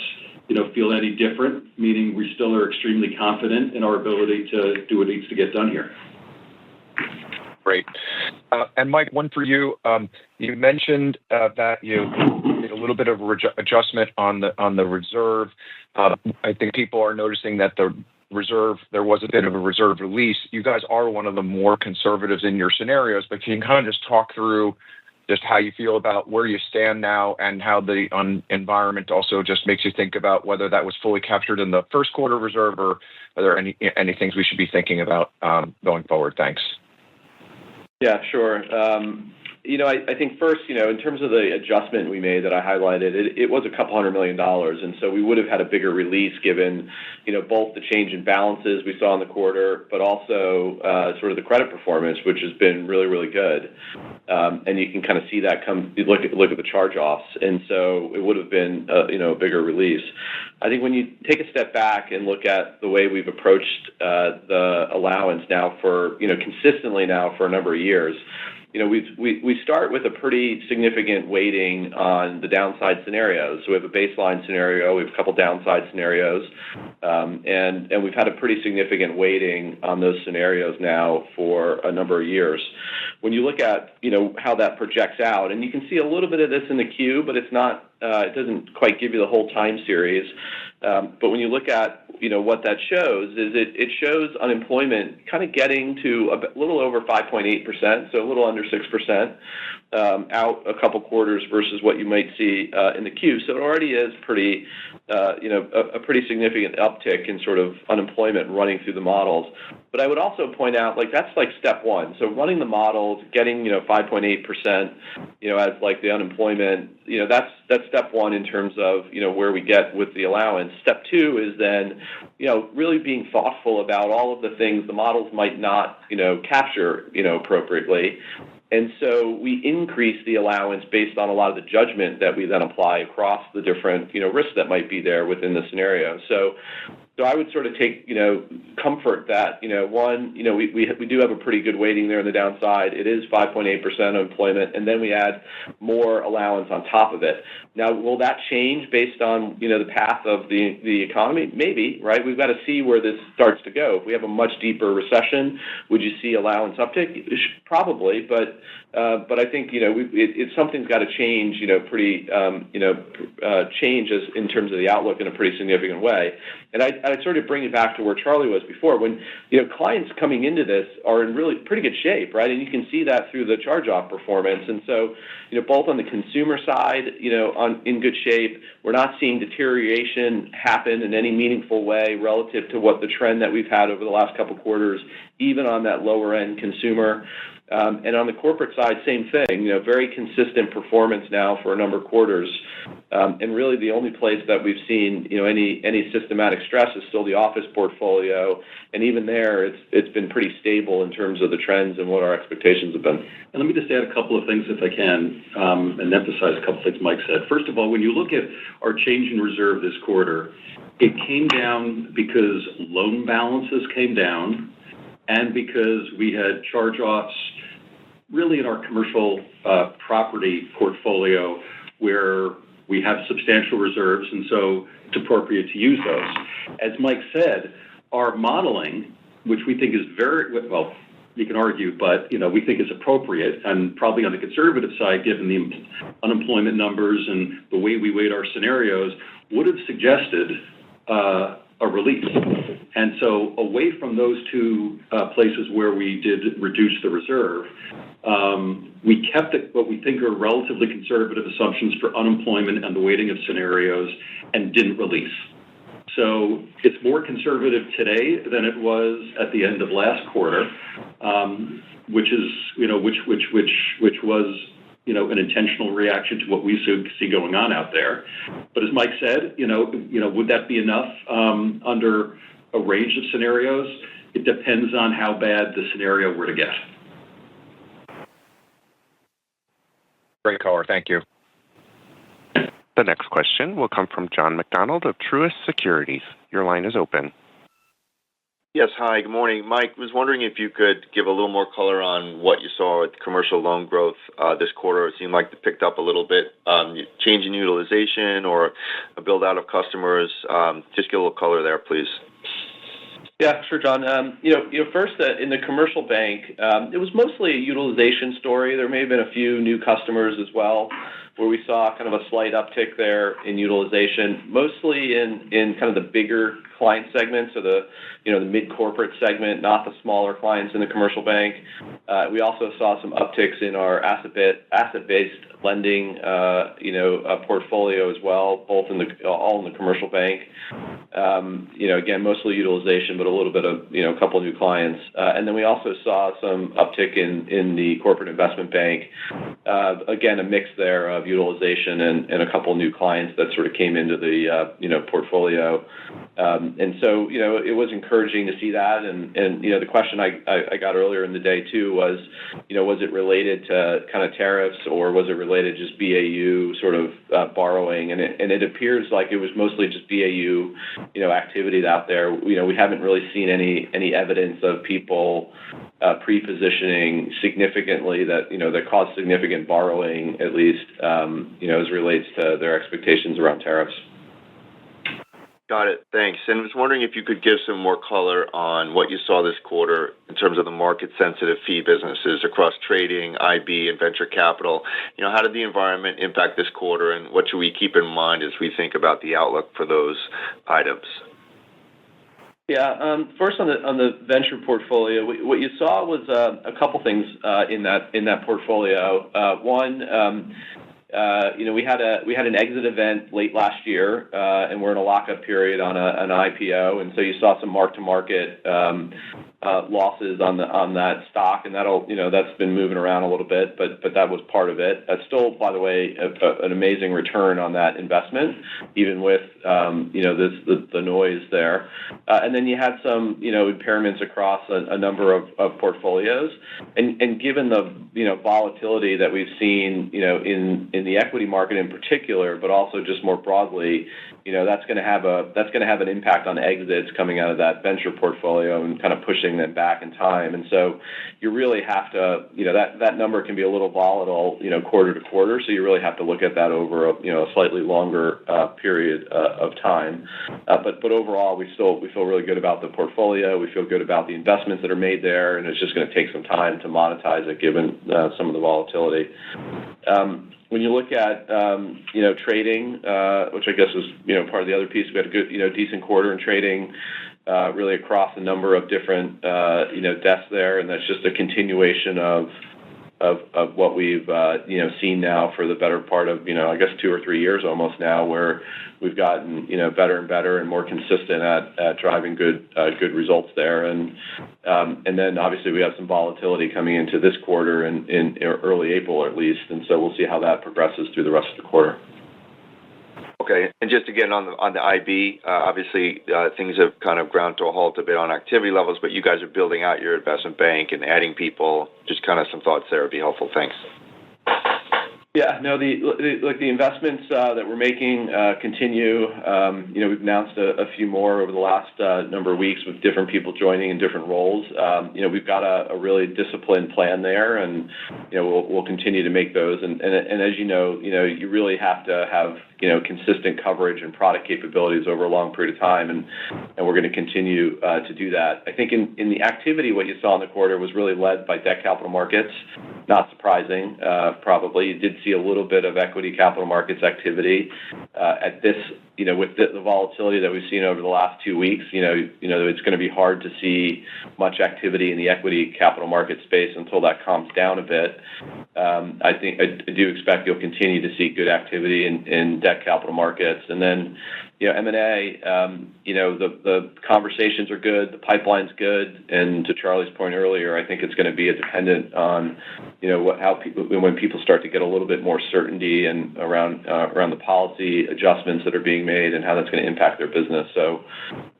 feel any different, meaning we still are extremely confident in our ability to do what needs to get done here. Great. And Mike, one for you. You mentioned that you made a little bit of adjustment on the reserve. I think people are noticing that the reserve, there was a bit of a reserve release. You guys are one of the more conservatives in your scenarios, but can you kind of just talk through just how you feel about where you stand now and how the environment also just makes you think about whether that was fully captured in the first quarter reserve, or are there any things we should be thinking about going forward? Thanks. Yeah, sure. I think first, in terms of the adjustment we made that I highlighted, it was a couple $100 million. And so we would have had a bigger release given, both the change in balances we saw in the quarter, but also sort of the credit performance, which has been really, really good. And you can kind of see that you look at the charge-offs. And so it would have been, a bigger release. I think when you take a step back and look at the way we've approached the allowance now for, consistently now for a number of years, we start with a pretty significant weighting on the downside scenarios. So we have a baseline scenario, we have a couple downside scenarios, and we've had a pretty significant weighting on those scenarios now for a number of years. When you look at, how that projects out, and you can see a little bit of this in the Q, but it's not, it doesn't quite give you the whole time series. But when you look at, what that shows is it shows unemployment kind of getting to a little over 5.8%, so a little under 6%, out a couple quarters versus what you might see in the Q. So it already is pretty, a pretty significant uptick in sort of unemployment running through the models. But I would also point out, that's like step one. So running the models, getting, 5.8%, as like the unemployment, that's step one in terms of, where we get with the allowance. Step two is then, really being thoughtful about all of the things the models might not, capture, appropriately. And so we increase the allowance based on a lot of the judgment that we then apply across the different, risks that might be there within the scenario. So I would sort of take, comfort that, one, we do have a pretty good weighting there on the downside. It is 5.8% unemployment, and then we add more allowance on top of it. Now, will that change based on, the path of the economy? Maybe, right? We've got to see where this starts to go. If we have a much deeper recession, would you see allowance uptick? Probably, but I think, something's got to change, pretty, change as in terms of the outlook in a pretty significant way. And I'd sort of bring it back to where Charlie was before. When, clients coming into this are in really pretty good shape, right? And you can see that through the charge-off performance. And so, both on the consumer side, in good shape, we're not seeing deterioration happen in any meaningful way relative to what the trend that we've had over the last couple quarters, even on that lower end consumer. And on the corporate side, same thing, very consistent performance now for a number of quarters. And really the only place that we've seen, any systematic stress is still the office portfolio. And even there, it's been pretty stable in terms of the trends and what our expectations have been. And let me just add a couple of things if I can, and emphasize a couple of things Mike said. First of all, when you look at our change in reserve this quarter, it came down because loan balances came down and because we had charge-offs really in our commercial property portfolio where we have substantial reserves, and so it's appropriate to use those. As Mike said, our modeling, which we think is very, well, you can argue, but, we think is appropriate and probably on the conservative side, given the unemployment numbers and the way we weight our scenarios, would have suggested a release. And so away from those two places where we did reduce the reserve, we kept it what we think are relatively conservative assumptions for unemployment and the weighting of scenarios and didn't release. So it's more conservative today than it was at the end of last quarter, which is, which was, an intentional reaction to what we see going on out there. But as Mike said, would that be enough under a range of scenarios? It depends on how bad the scenario were to get. Great caller. Thank you. The next question will come from John McDonald of Truist Securities. Your line is open. Yes, hi, good morning. Mike, was wondering if you could give a little more color on what you saw with commercial loan growth this quarter. It seemed like it picked up a little bit. Change in utilization or a build out of customers. Just get a little color there, please. Yeah, sure, John. First, in the commercial bank, it was mostly a utilization story. There may have been a few new customers as well, where we saw kind of a slight uptick there in utilization, mostly in kind of the bigger client segments, so the mid-corporate segment, not the smaller clients in the commercial bank. We also saw some upticks in our asset-based lending, portfolio as well, all in the commercial bank. Again, mostly utilization, but a little bit of, a couple of new clients. And then we also saw some uptick in the corporate investment bank. Again, a mix there of utilization and a couple of new clients that sort of came into the, portfolio. And so, it was encouraging to see that. And the question I got earlier in the day too was, was it related to kind of tariffs, or was it related just BAU sort of borrowing? And it appears like it was mostly just BAU, activity out there. We haven't really seen any evidence of people pre-positioning significantly that caused significant borrowing, at least, as relates to their expectations around tariffs. Got it. Thanks. And I was wondering if you could give some more color on what you saw this quarter in terms of the market-sensitive fee businesses across trading, IB, and venture capital. How did the environment impact this quarter, and what should we keep in mind as we think about the outlook for those items? Yeah. First, on the venture portfolio, what you saw was a couple things in that portfolio. One. We had an exit event late last year, and we're in a lockup period on an IPO, and so you saw some mark-to-market losses on that stock, and that's been moving around a little bit, but that was part of it. That's still, by the way, an amazing return on that investment, even with the noise there. And then you had some impairments across a number of portfolios, and given the volatility that we've seen in the equity market in particular, but also just more broadly, that's going to have an impact on exits coming out of that venture portfolio and kind of pushing them back in time. And so you really have to, that number can be a little volatile, quarter to quarter. So you really have to look at that over a slightly longer period of time. But overall, we feel really good about the portfolio. We feel good about the investments that are made there, and it's just going to take some time to monetize it given some of the volatility. When you look at, trading, which I guess was, part of the other piece, we had a good, decent quarter in trading, really across a number of different, desks there. And that's just a continuation of what we've, seen now for the better part of, I guess 2 or 3 years almost now, where we've gotten, better and better and more consistent at driving good results there. And then obviously we have some volatility coming into this quarter in early April at least. And so we'll see how that progresses through the rest of the quarter. Okay, and just again on the IB, obviously things have kind of ground to a halt a bit on activity levels, but you guys are building out your investment bank and adding people. Just kind of some thoughts there would be helpful. Thanks. Yeah, no, the investments that we're making continue. We've announced a few more over the last number of weeks with different people joining in different roles. We've got a really disciplined plan there, and we'll continue to make those. And as you really have to have consistent coverage and product capabilities over a long period of time, and we're going to continue to do that. I think in the activity, what you saw in the quarter was really led by debt capital markets. Not surprising, probably. You did see a little bit of equity capital markets activity at this, with the volatility that we've seen over the last 2 weeks. It's going to be hard to see much activity in the equity capital market space until that calms down a bit. I do expect you'll continue to see good activity in debt capital markets, and then M&A. The conversations are good, the pipeline's good, and to Charlie's point earlier, I think it's going to be dependent on when people start to get a little bit more certainty and around the policy adjustments that are being made and how that's going to impact their business. So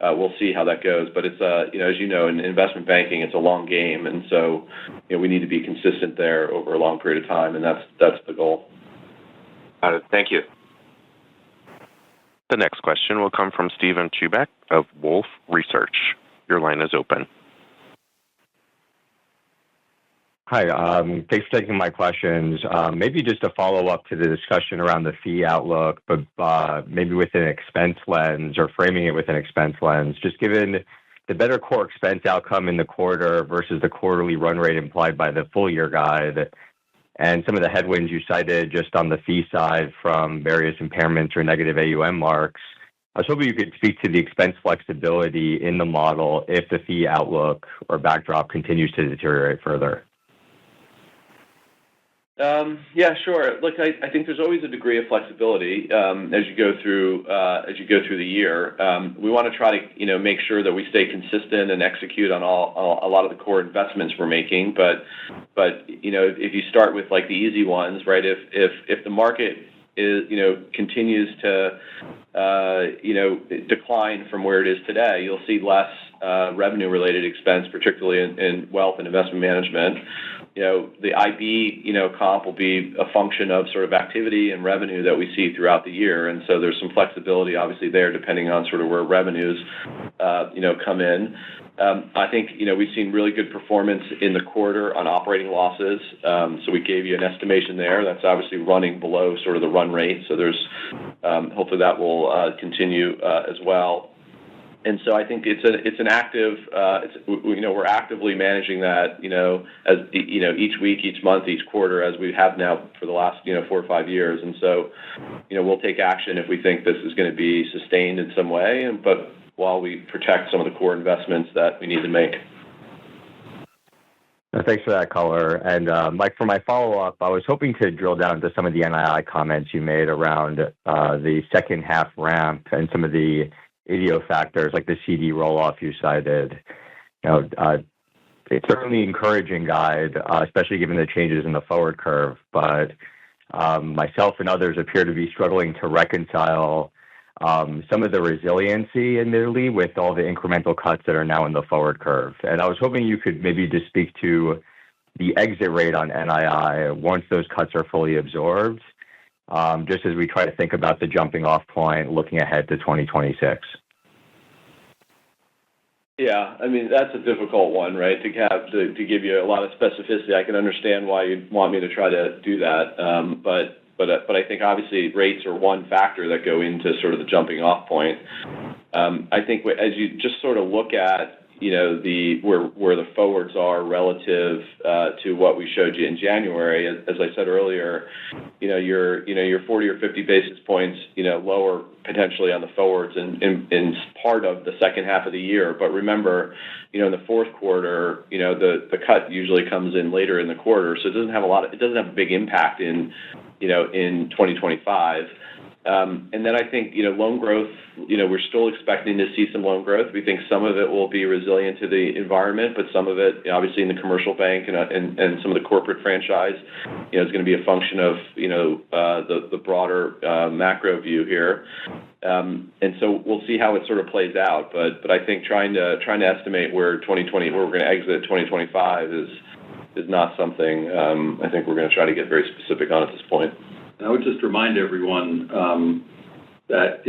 we'll see how that goes. But it's as you know, in investment banking, it's a long game, and so we need to be consistent there over a long period of time, and that's the goal. Got it. Thank you. The next question will come from Steven Chubak of Wolfe Research. Your line is open. Hi, thanks for taking my questions. Maybe just a follow-up to the discussion around the fee outlook, but maybe with an expense lens or framing it with an expense lens. Just given the better core expense outcome in the quarter versus the quarterly run rate implied by the full-year guide, and some of the headwinds you cited just on the fee side from various impairments or negative AUM marks, I was hoping you could speak to the expense flexibility in the model if the fee outlook or backdrop continues to deteriorate further. Yeah, sure. Look, I think there's always a degree of flexibility as you go through the year. We want to try to make sure that we stay consistent and execute on a lot of the core investments we're making. But if you start with like the easy ones, right? If the market continues to decline from where it is today, you'll see less revenue-related expense, particularly in wealth and investment management. The IB, comp will be a function of sort of activity and revenue that we see throughout the year. And so there's some flexibility, obviously, there depending on sort of where revenues, come in. I think, we've seen really good performance in the quarter on operating losses. So we gave you an estimation there. That's obviously running below sort of the run rate. So there's, hopefully that will continue as well. And so I think it's an active, we're actively managing that, as each week, each month, each quarter, as we have now for the last 4 or 5 years. And so, we'll take action if we think this is going to be sustained in some way, but while we protect some of the core investments that we need to make. Thanks for that color. And Mike, for my follow-up, I was hoping to drill down into some of the NII comments you made around the second half ramp and some of the idiosyncratic factors like the CD roll-off you cited. It's certainly an encouraging guide, especially given the changes in the forward curve. But myself and others appear to be struggling to reconcile some of the resiliency, admittedly, with all the incremental cuts that are now in the forward curve. And I was hoping you could maybe just speak to the exit rate on NII once those cuts are fully absorbed, just as we try to think about the jumping off point looking ahead to 2026. Yeah, I mean, that's a difficult one, right, to give you a lot of specificity. I can understand why you'd want me to try to do that, but I think obviously rates are one factor that go into sort of the jumping off point. I think as you just sort of look at where the forwards are relative to what we showed you in January, as I said earlier, you're 40 or 50 basis points lower potentially on the forwards in part of the second half of the year. But remember, in the fourth quarter, the cut usually comes in later in the quarter, so it doesn't have a big impact in 2025. And then I think, loan growth, we're still expecting to see some loan growth. We think some of it will be resilient to the environment, but some of it, obviously in the commercial bank and some of the corporate franchise, is going to be a function of, the broader macro view here. And so we'll see how it sort of plays out. But I think trying to estimate where we're going to exit 2025 is not something I think we're going to try to get very specific on at this point. I would just remind everyone that,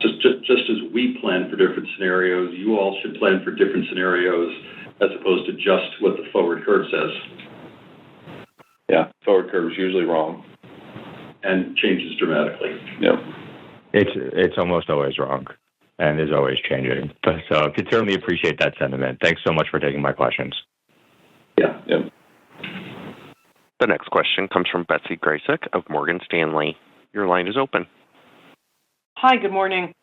just as we plan for different scenarios, you all should plan for different scenarios as opposed to just what the forward curve says. Yeah, forward curve is usually wrong. And changes dramatically. Yep. It's almost always wrong and is always changing. So I could certainly appreciate that sentiment. Thanks so much for taking my questions. Yeah. Yep. The next question comes from Betsy Graseck of Morgan Stanley. Your line is open. Hi, good morning.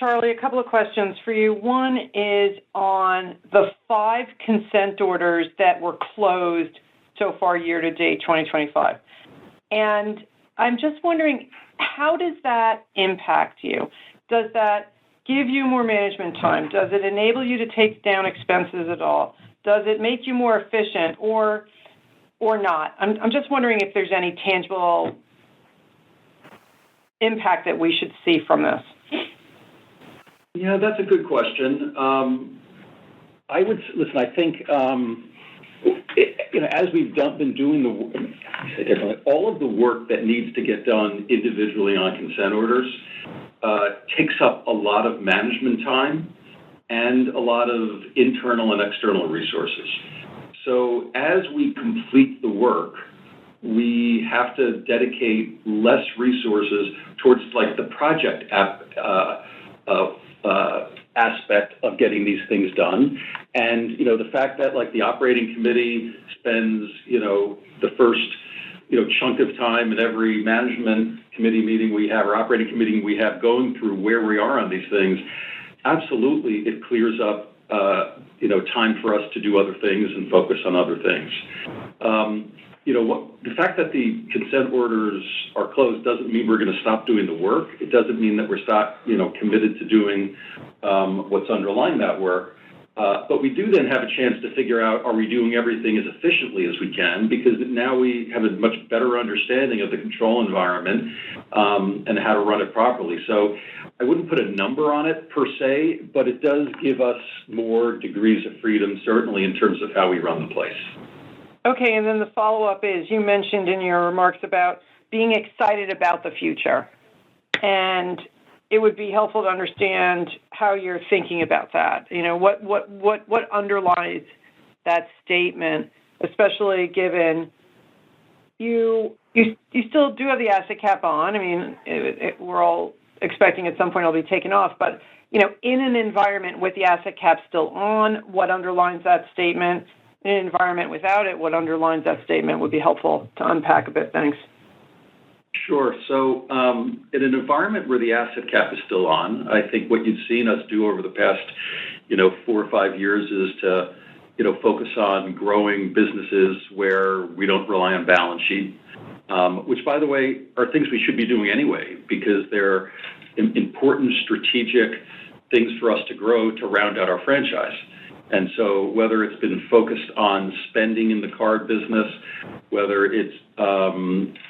Charlie, a couple of questions for you. One is on the 5 consent orders that were closed so far year to date 2025. And I'm just wondering, how does that impact you? Does that give you more management time? Does it enable you to take down expenses at all? Does it make you more efficient or not? I'm just wondering if there's any tangible impact that we should see from this. Yeah, that's a good question. I think, as we've been doing all of the work that needs to get done individually on consent orders takes up a lot of management time and a lot of internal and external resources. So as we complete the work, we have to dedicate less resources towards the project aspect of getting these things done. And, the fact that the operating committee spends, the first, chunk of time in every management committee meeting we have or operating committee we have going through where we are on these things, absolutely it clears up time for us to do other things and focus on other things. The fact that the consent orders are closed doesn't mean we're going to stop doing the work. It doesn't mean that we're committed to doing what's underlying that work. But we do then have a chance to figure out, are we doing everything as efficiently as we can? Because now we have a much better understanding of the control environment and how to run it properly. So I wouldn't put a number on it per se, but it does give us more degrees of freedom, certainly in terms of how we run the place. Okay, and then the follow-up is, you mentioned in your remarks about being excited about the future. And it would be helpful to understand how you're thinking about that. You know, what underlies that statement, especially given you still do have the asset cap on. I mean, we're all expecting at some point it'll be taken off, but you know, in an environment with the asset cap still on, what underlines that statement? In an environment without it, what underlines that statement would be helpful to unpack a bit. Thanks. Sure. So in an environment where the asset cap is still on, I think what you've seen us do over the past, 4 or 5 years is to, focus on growing businesses where we don't rely on balance sheet, which, by the way, are things we should be doing anyway, because they're important strategic things for us to grow to round out our franchise. And so whether it's been focused on spending in the card business, whether it's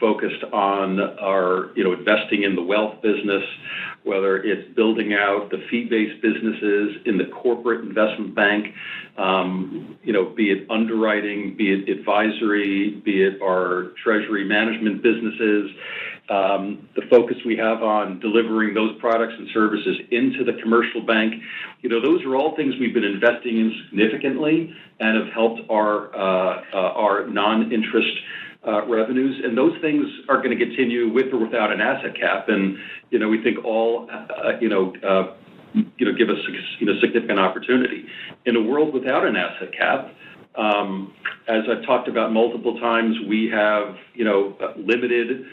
focused on our, investing in the wealth business, whether it's building out the fee-based businesses in the corporate investment bank, be it underwriting, be it advisory, be it our treasury management businesses, the focus we have on delivering those products and services into the commercial bank, those are all things we've been investing in significantly and have helped our non-interest revenues. And those things are going to continue with or without an asset cap. And, we think all, give us significant opportunity. In a world without an asset cap, as I've talked about multiple times, we have, limited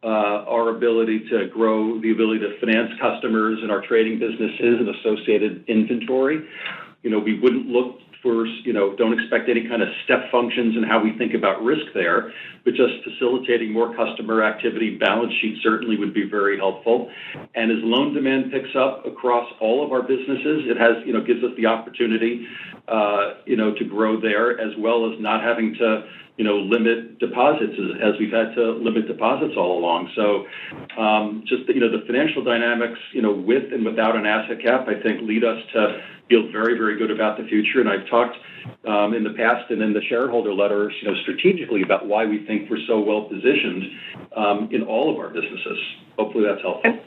our ability to grow the ability to finance customers in our trading businesses and associated inventory. We wouldn't look for, don't expect any kind of step functions in how we think about risk there, but just facilitating more customer activity. Balance sheet certainly would be very helpful. And as loan demand picks up across all of our businesses, it has, gives us the opportunity, to grow there, as well as not having to, limit deposits as we've had to limit deposits all along. So just, the financial dynamics, with and without an asset cap, I think lead us to feel very, very good about the future. And I've talked in the past and in the shareholder letters, strategically about why we think we're so well positioned in all of our businesses. Hopefully that's helpful.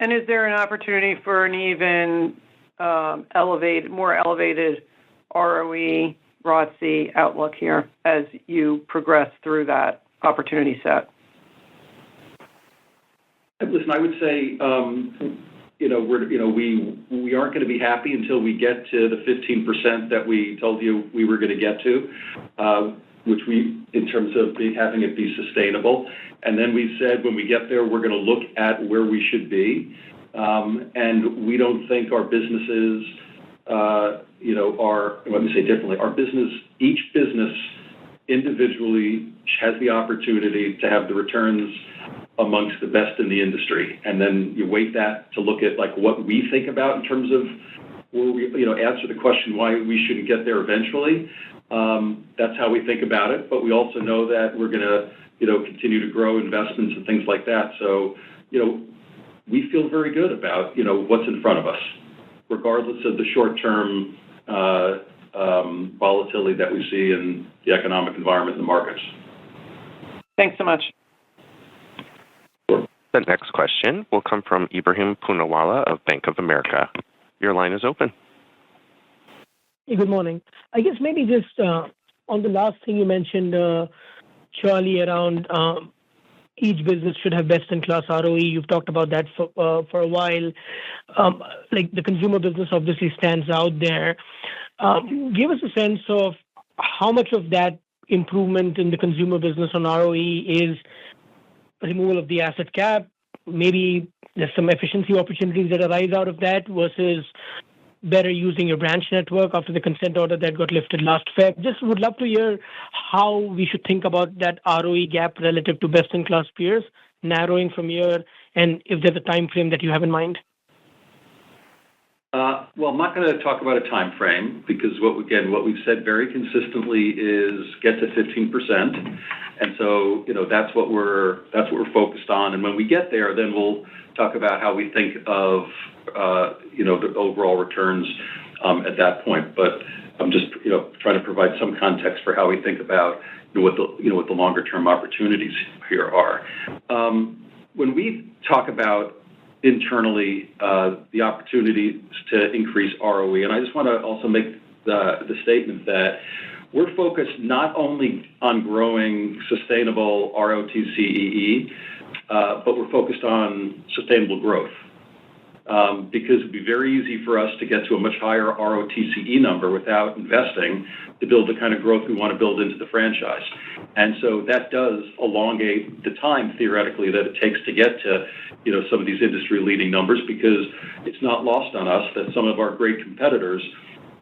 And is there an opportunity for an even more elevated ROE, ROTCE outlook here as you progress through that opportunity set? Listen, I would say, we aren't going to be happy until we get to the 15% that we told you we were going to get to, which in terms of having it be sustainable. And then we said when we get there, we're going to look at where we should be. And we don't think our businesses, let me say differently, each business individually has the opportunity to have the returns amongst the best in the industry. And then you weight that to look at what we think about in terms of where we, answer the question why we shouldn't get there eventually. That's how we think about it. But we also know that we're going to, continue to grow investments and things like that. So, we feel very good about, what's in front of us, regardless of the short-term volatility that we see in the economic environment in the markets. Thanks so much. The next question will come from Ebrahim Poonawala of Bank of America. Your line is open. Hey, good morning. I guess maybe just on the last thing you mentioned, Charlie, around each business should have best-in-class ROE. You've talked about that for a while. The consumer business obviously stands out there. Give us a sense of how much of that improvement in the consumer business on ROE is removal of the asset cap. Maybe there's some efficiency opportunities that arise out of that versus better using your branch network after the consent order that got lifted last Feb. Just would love to hear how we should think about that ROE gap relative to best-in-class peers, narrowing from here, and if there's a time frame that you have in mind. Well, I'm not going to talk about a time frame because what we've said very consistently is get to 15%, and so that's what we're focused on. And when we get there, then we'll talk about how we think of the overall returns at that point. But I'm just trying to provide some context for how we think about what the longer term opportunities here are. When we talk about internally the opportunities to increase ROE, and I just want to also make the statement that we're focused not only on growing sustainable ROTCE, but we're focused on sustainable growth. Because it'd be very easy for us to get to a much higher ROTCE number without investing to build the kind of growth we want to build into the franchise. And so that does elongate the time, theoretically, that it takes to get to some of these industry-leading numbers, because it's not lost on us that some of our great competitors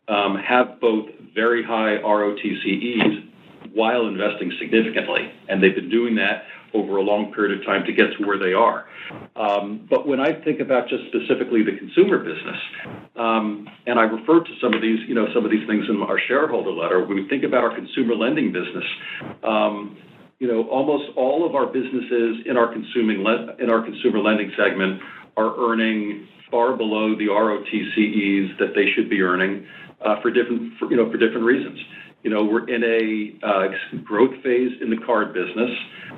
have both very high ROTCEs while investing significantly, and they've been doing that over a long period of time to get to where they are. But when I think about just specifically the consumer business, and I referred to some of these things in our shareholder letter, when we think about our consumer lending business, almost all of our businesses in our consumer lending segment are earning far below the ROTCEs that they should be earning for different reasons. We're in a growth phase in the card business.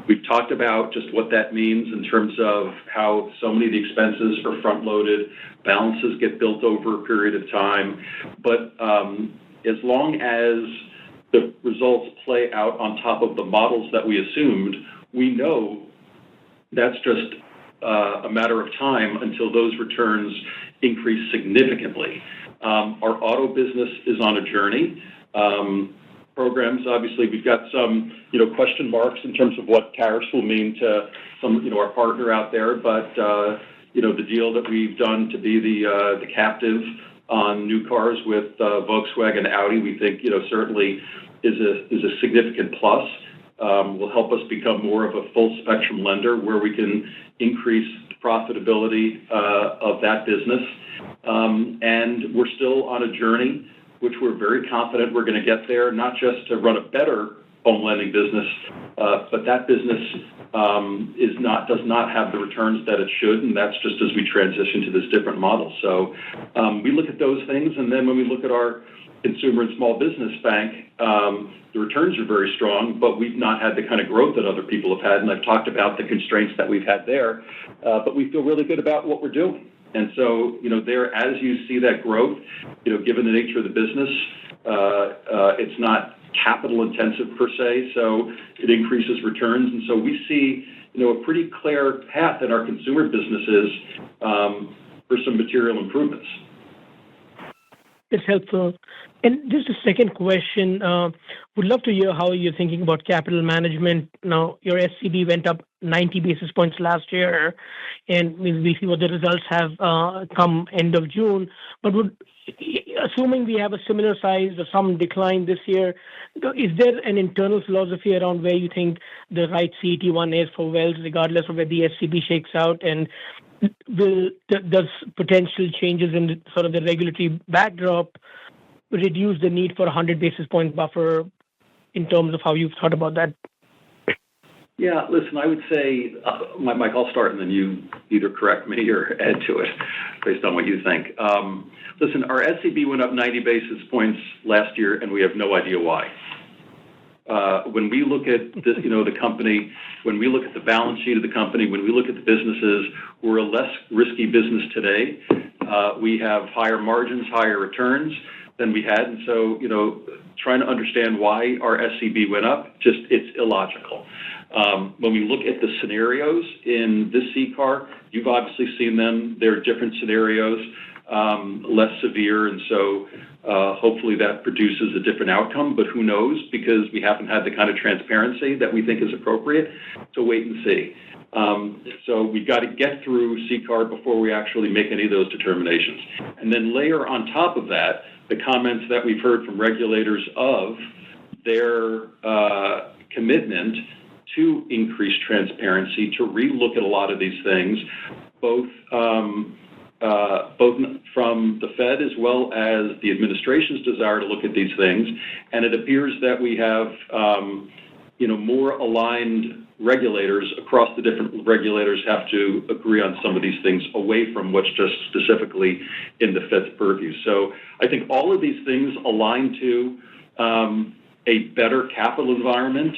We've talked about just what that means in terms of how so many of the expenses are front-loaded, balances get built over a period of time. But as long as the results play out on top of the models that we assumed, we know that's just a matter of time until those returns increase significantly. Our auto business is on a journey. Programs, obviously, we've got some, question marks in terms of what tariffs will mean to some, our partner out there. But, the deal that we've done to be the captive on new cars with Volkswagen and Audi, we think, certainly is a significant plus. Will help us become more of a full spectrum lender where we can increase the profitability of that business. And we're still on a journey, which we're very confident we're going to get there, not just to run a better home lending business, but that business does not have the returns that it should, and that's just as we transition to this different model. So we look at those things, and then when we look at our consumer and small business bank, the returns are very strong, but we've not had the kind of growth that other people have had, and I've talked about the constraints that we've had there, but we feel really good about what we're doing. And so, there, as you see that growth, given the nature of the business, it's not capital intensive per se, so it increases returns. And so we see, a pretty clear path in our consumer businesses for some material improvements. That's helpful. And just a second question, would love to hear how you're thinking about capital management. Now, your SCB went up 90 basis points last year, and we see what the results have come end of June. But assuming we have a similar size or some decline this year, is there an internal philosophy around where you think the right CET1 is for Wells, regardless of where the SCB shakes out? And does potential changes in sort of the regulatory backdrop reduce the need for a 100 basis point buffer in terms of how you've thought about that? Yeah, listen, I would say, Mike, I'll start and then you either correct me or add to it based on what you think. Listen, our SCB went up 90 basis points last year, and we have no idea why. When we look at this, the company, when we look at the balance sheet of the company, when we look at the businesses, we're a less risky business today. We have higher margins, higher returns than we had. And so, trying to understand why our SCB went up, it's illogical. When we look at the scenarios in this CCAR, you've obviously seen them. There are different scenarios, less severe, and so hopefully that produces a different outcome, but who knows, because we haven't had the kind of transparency that we think is appropriate. So wait and see. So we've got to get through CCAR before we actually make any of those determinations. And then layer on top of that the comments that we've heard from regulators of their commitment to increase transparency, to relook at a lot of these things, both both from the Fed as well as the administration's desire to look at these things, and it appears that we have, more aligned regulators across the different regulators have to agree on some of these things away from what's just specifically in the Fed's purview. So I think all of these things align to a better capital environment,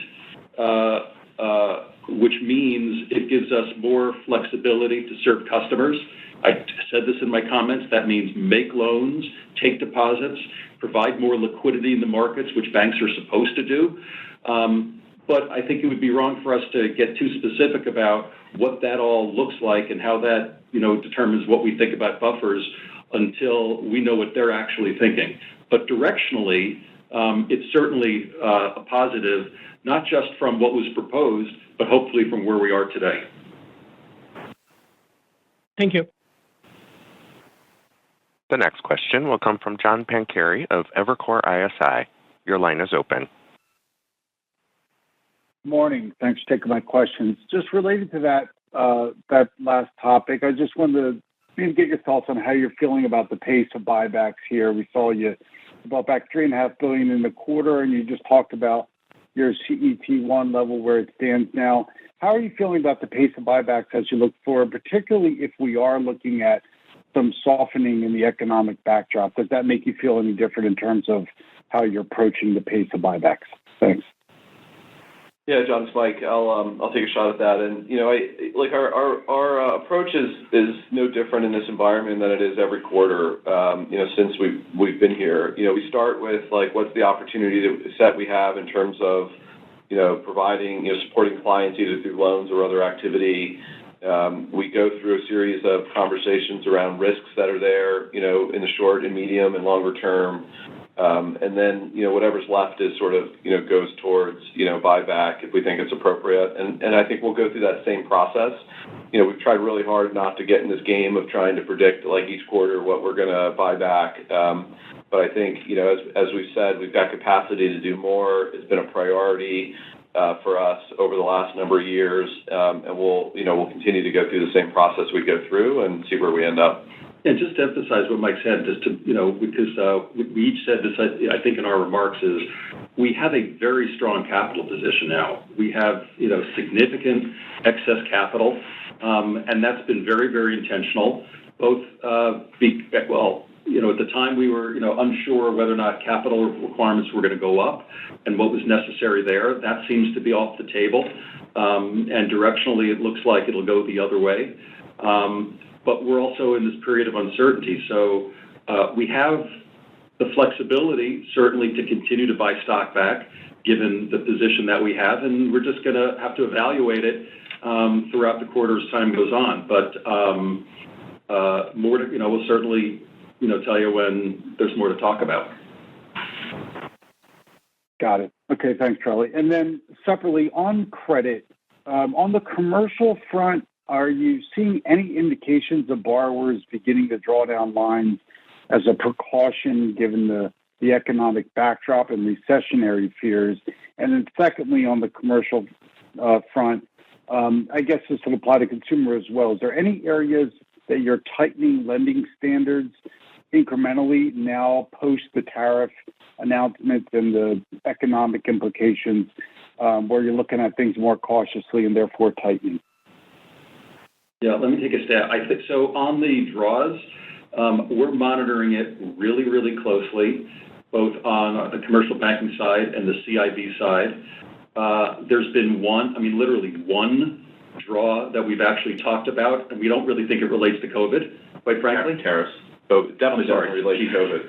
which means it gives us more flexibility to serve customers. I said this in my comments. That means make loans, take deposits, provide more liquidity in the markets, which banks are supposed to do. But I think it would be wrong for us to get too specific about what that all looks like and how that, determines what we think about buffers until we know what they're actually thinking. But directionally, it's certainly a positive, not just from what was proposed, but hopefully from where we are today. Thank you. The next question will come from John Pancari of Evercore ISI. Your line is open. Morning. Thanks for taking my questions. Just related to that last topic, I just wanted to maybe get your thoughts on how you're feeling about the pace of buybacks here. We saw you bought back $3.5 billion in the quarter, and you just talked about your CET1 level where it stands now. How are you feeling about the pace of buybacks as you look forward, particularly if we are looking at some softening in the economic backdrop? Does that make you feel any different in terms of how you're approaching the pace of buybacks? Thanks. Yeah, John, it's Mike. I'll take a shot at that. And our approach is no different in this environment than it is every quarter. Since we've been here. We start with what's the opportunity set we have in terms of providing supporting clients either through loans or other activity. We go through a series of conversations around risks that are there, in the short and medium and longer term. And then, whatever's left is sort of, goes towards, buyback if we think it's appropriate. And I think we'll go through that same process. We've tried really hard not to get in this game of trying to predict each quarter what we're going to buy back. But I think, as we've said, we've got capacity to do more. It's been a priority for us over the last number of years. And we'll continue to go through the same process we go through and see where we end up. And just to emphasize what Mike said, just to, because we each said this, I think in our remarks, is we have a very strong capital position now. We have, significant excess capital, and that's been very, very intentional. Both, at the time we were, unsure whether or not capital requirements were going to go up and what was necessary there. That seems to be off the table, and directionally it looks like it'll go the other way. But we're also in this period of uncertainty. So we have the flexibility, certainly, to continue to buy stock back, given the position that we have. And we're just going to have to evaluate it throughout the quarter as time goes on. But more to, we'll certainly, tell you when there's more to talk about. Got it. Okay, thanks, Charlie. And then separately, on credit, on the commercial front, are you seeing any indications of borrowers beginning to draw down lines as a precaution given the economic backdrop and recessionary fears? And then secondly, on the commercial front, I guess this will apply to consumer as well. Is there any areas that you're tightening lending standards incrementally now post the tariff announcements and the economic implications where you're looking at things more cautiously and therefore tightening? Yeah, let me take a stab. I think so. On the draws, we're monitoring it really, really closely, both on the commercial banking side and the CIB side. There's been literally one draw that we've actually talked about, and we don't really think it relates to COVID, quite frankly. Tariffs. So it definitely doesn't relate to COVID.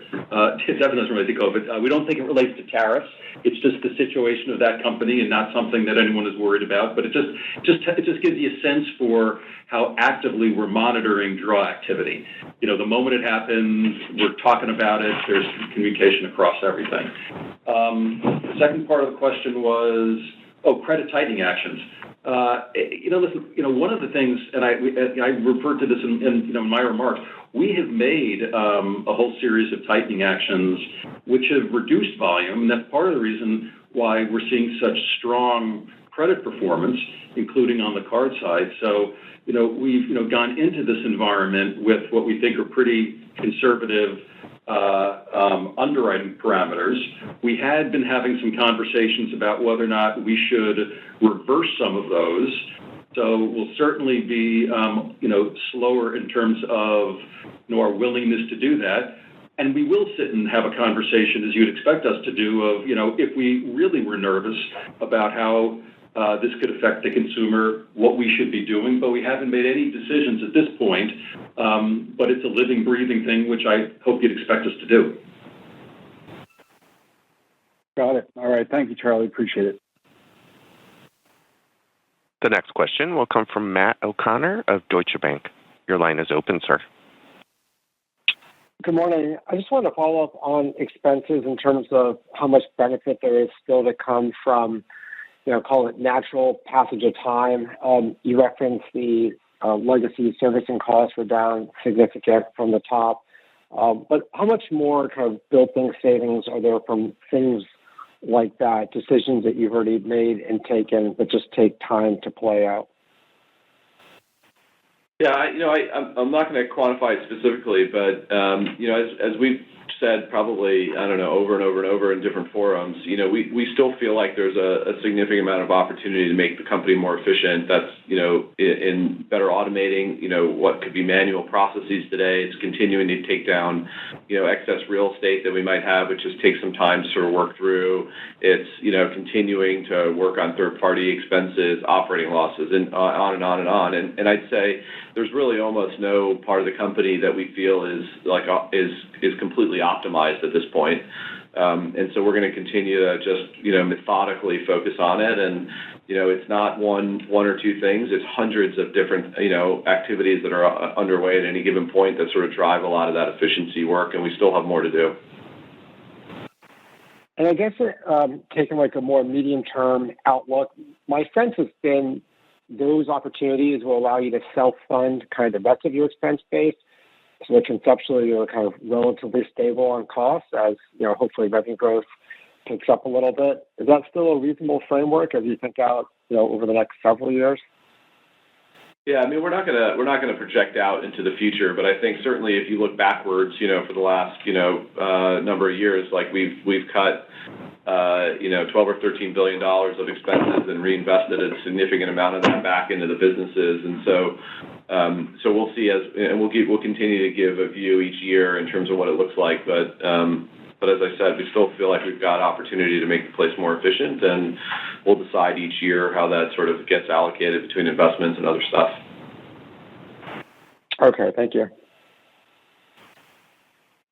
It definitely doesn't relate to COVID. We don't think it relates to tariffs. It's just the situation of that company and not something that anyone is worried about. But it just gives you a sense for how actively we're monitoring draw activity. The moment it happens, we're talking about it. There's communication across everything. The second part of the question was, credit tightening actions. Listen, one of the things, and I referred to this in my remarks, we have made a whole series of tightening actions which have reduced volume, and that's part of the reason why we're seeing such strong credit performance, including on the card side. So, we've, gone into this environment with what we think are pretty conservative underwriting parameters. We had been having some conversations about whether or not we should reverse some of those. So we'll certainly be, slower in terms of, our willingness to do that. And we will sit and have a conversation, as you'd expect us to do, of, if we really were nervous about how this could affect the consumer, what we should be doing. But we haven't made any decisions at this point. But it's a living, breathing thing, which I hope you'd expect us to do. Got it. All right. Thank you, Charlie. Appreciate it. The next question will come from Matt O'Connor of Deutsche Bank. Your line is open, sir. Good morning. I just wanted to follow up on expenses in terms of how much benefit there is still to come from, call it natural passage of time. You referenced the legacy servicing costs were down significant from the top. But how much more kind of built-in savings are there from things like that, decisions that you've already made and taken but just take time to play out? Yeah, I'm not going to quantify it specifically, but as we've said probably, over and over and over in different forums, we still feel like there's a significant amount of opportunity to make the company more efficient. That's, in better automating, what could be manual processes today. It's continuing to take down, excess real estate that we might have, which just takes some time to sort of work through. It's, continuing to work on third-party expenses, operating losses, and on and on and on. And I'd say there's really almost no part of the company that we feel is completely optimized at this point. And so we're going to continue to just, methodically focus on it. And, it's not one or two things. It's hundreds of different, activities that are underway at any given point that sort of drive a lot of that efficiency work. And we still have more to do. And I guess taking like a more medium-term outlook, my sense has been those opportunities will allow you to self-fund kind of the rest of your expense base. So that conceptually you're kind of relatively stable on costs as, hopefully revenue growth picks up a little bit. Is that still a reasonable framework as you think out, over the next several years? Yeah, I mean, we're not gonna project out into the future, but I think certainly if you look backwards, for the last, number of years, like we've cut, $12 or $13 billion of expenses and reinvested a significant amount of that back into the businesses, and so we'll see we'll continue to give a view each year in terms of what it looks like, but as I said, we still feel like we've got opportunity to make the place more efficient, and we'll decide each year how that sort of gets allocated between investments and other stuff. Okay, thank you.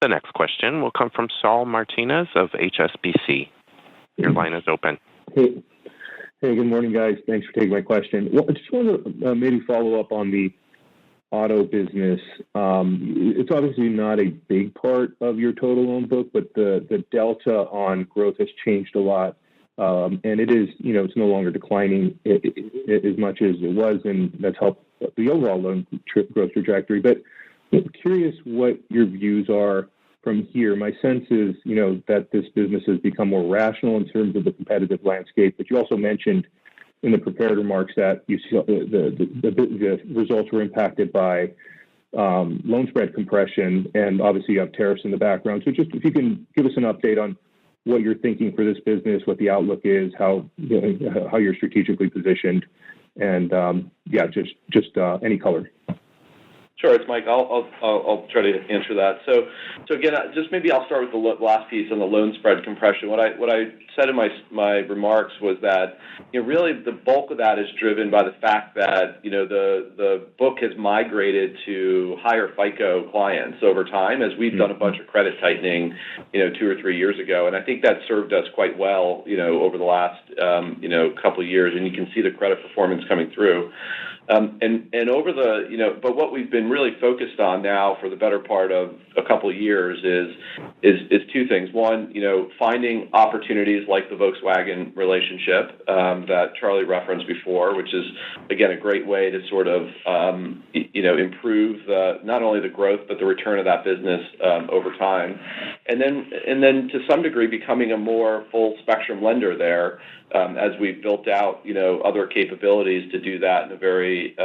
The next question will come from Saul Martinez of HSBC. Your line is open. Hey, good morning, guys. Thanks for taking my question. Well, I just want to maybe follow up on the auto business. It's obviously not a big part of your total loan book, but the delta on growth has changed a lot. And it is, it's no longer declining as much as it was, and that's helped the overall loan growth trajectory. But I'm curious what your views are from here. My sense is, that this business has become more rational in terms of the competitive landscape, but you also mentioned in the prepared remarks that you see the results were impacted by loan spread compression, and obviously you have tariffs in the background. So just if you can give us an update on what you're thinking for this business, what the outlook is, how you're strategically positioned, and just any color. Sure, it's Mike. I'll try to answer that. So again, just maybe I'll start with the last piece on the loan spread compression. What I said in my remarks was that really the bulk of that is driven by the fact that the book has migrated to higher FICO clients over time as we've done a bunch of credit tightening 2 or 3 years ago, and I think that served us quite well over the last couple of years, and you can see the credit performance coming through. And over but what we've been really focused on now for the better part of a couple of years is two things. One, finding opportunities like the Volkswagen relationship that Charlie referenced before, which is, again, a great way to sort of, improve not only the growth but the return of that business over time. And then to some degree becoming a more full spectrum lender there as we've built out, other capabilities to do that in a very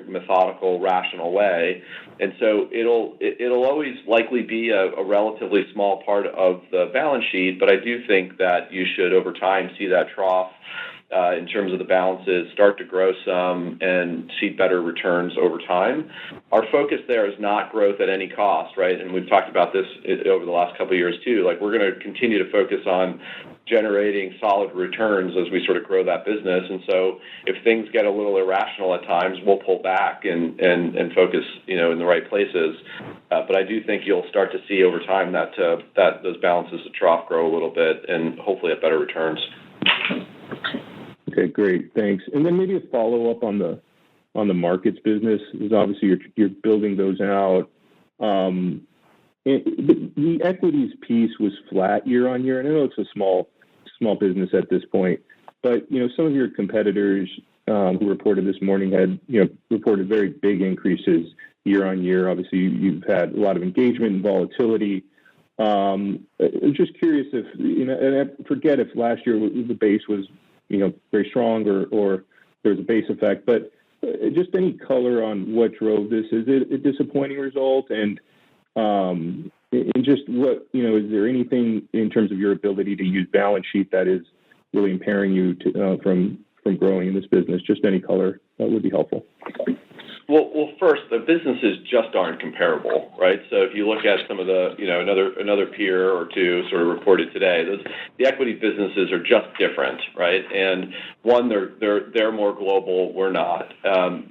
methodical, rational way. And so it'll always likely be a relatively small part of the balance sheet, but I do think that you should over time see that trough in terms of the balances start to grow some and see better returns over time. Our focus there is not growth at any cost, right? And we've talked about this over the last couple of years too. Like, we're going to continue to focus on generating solid returns as we sort of grow that business. And so if things get a little irrational at times, we'll pull back and focus, in the right places. But I do think you'll start to see over time that those balances at trough grow a little bit and hopefully at better returns. Okay, great, thanks. And then maybe a follow up on the markets business, because obviously you're building those out. The equities piece was flat year on year, and I know it's a small business at this point, but some of your competitors who reported this morning had reported very big increases year on year. Obviously, you've had a lot of engagement and volatility. I'm just curious if and I forget if last year the base was very strong or there was a base effect, but just any color on what drove this. Is it a disappointing result? And just what, is there anything in terms of your ability to use balance sheet that is really impairing you from growing in this business? Just any color that would be helpful. Well, first, the businesses just aren't comparable, right? So if you look at some of the, another peer or two sort of reported today, the equity businesses are just different, right? And one, they're more global, we're not.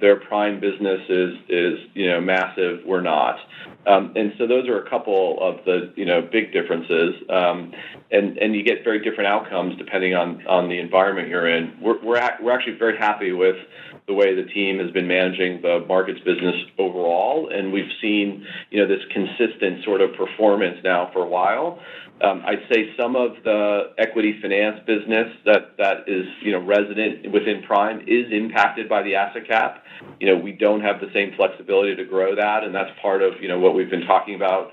Their prime business is massive, we're not. And so those are a couple of the big differences, and you get very different outcomes depending on the environment you're in. We're actually very happy with the way the team has been managing the markets business overall, and we've seen this consistent sort of performance now for a while. I'd say some of the equity finance business that is resident within Prime is impacted by the asset cap. We don't have the same flexibility to grow that, and that's part of what we've been talking about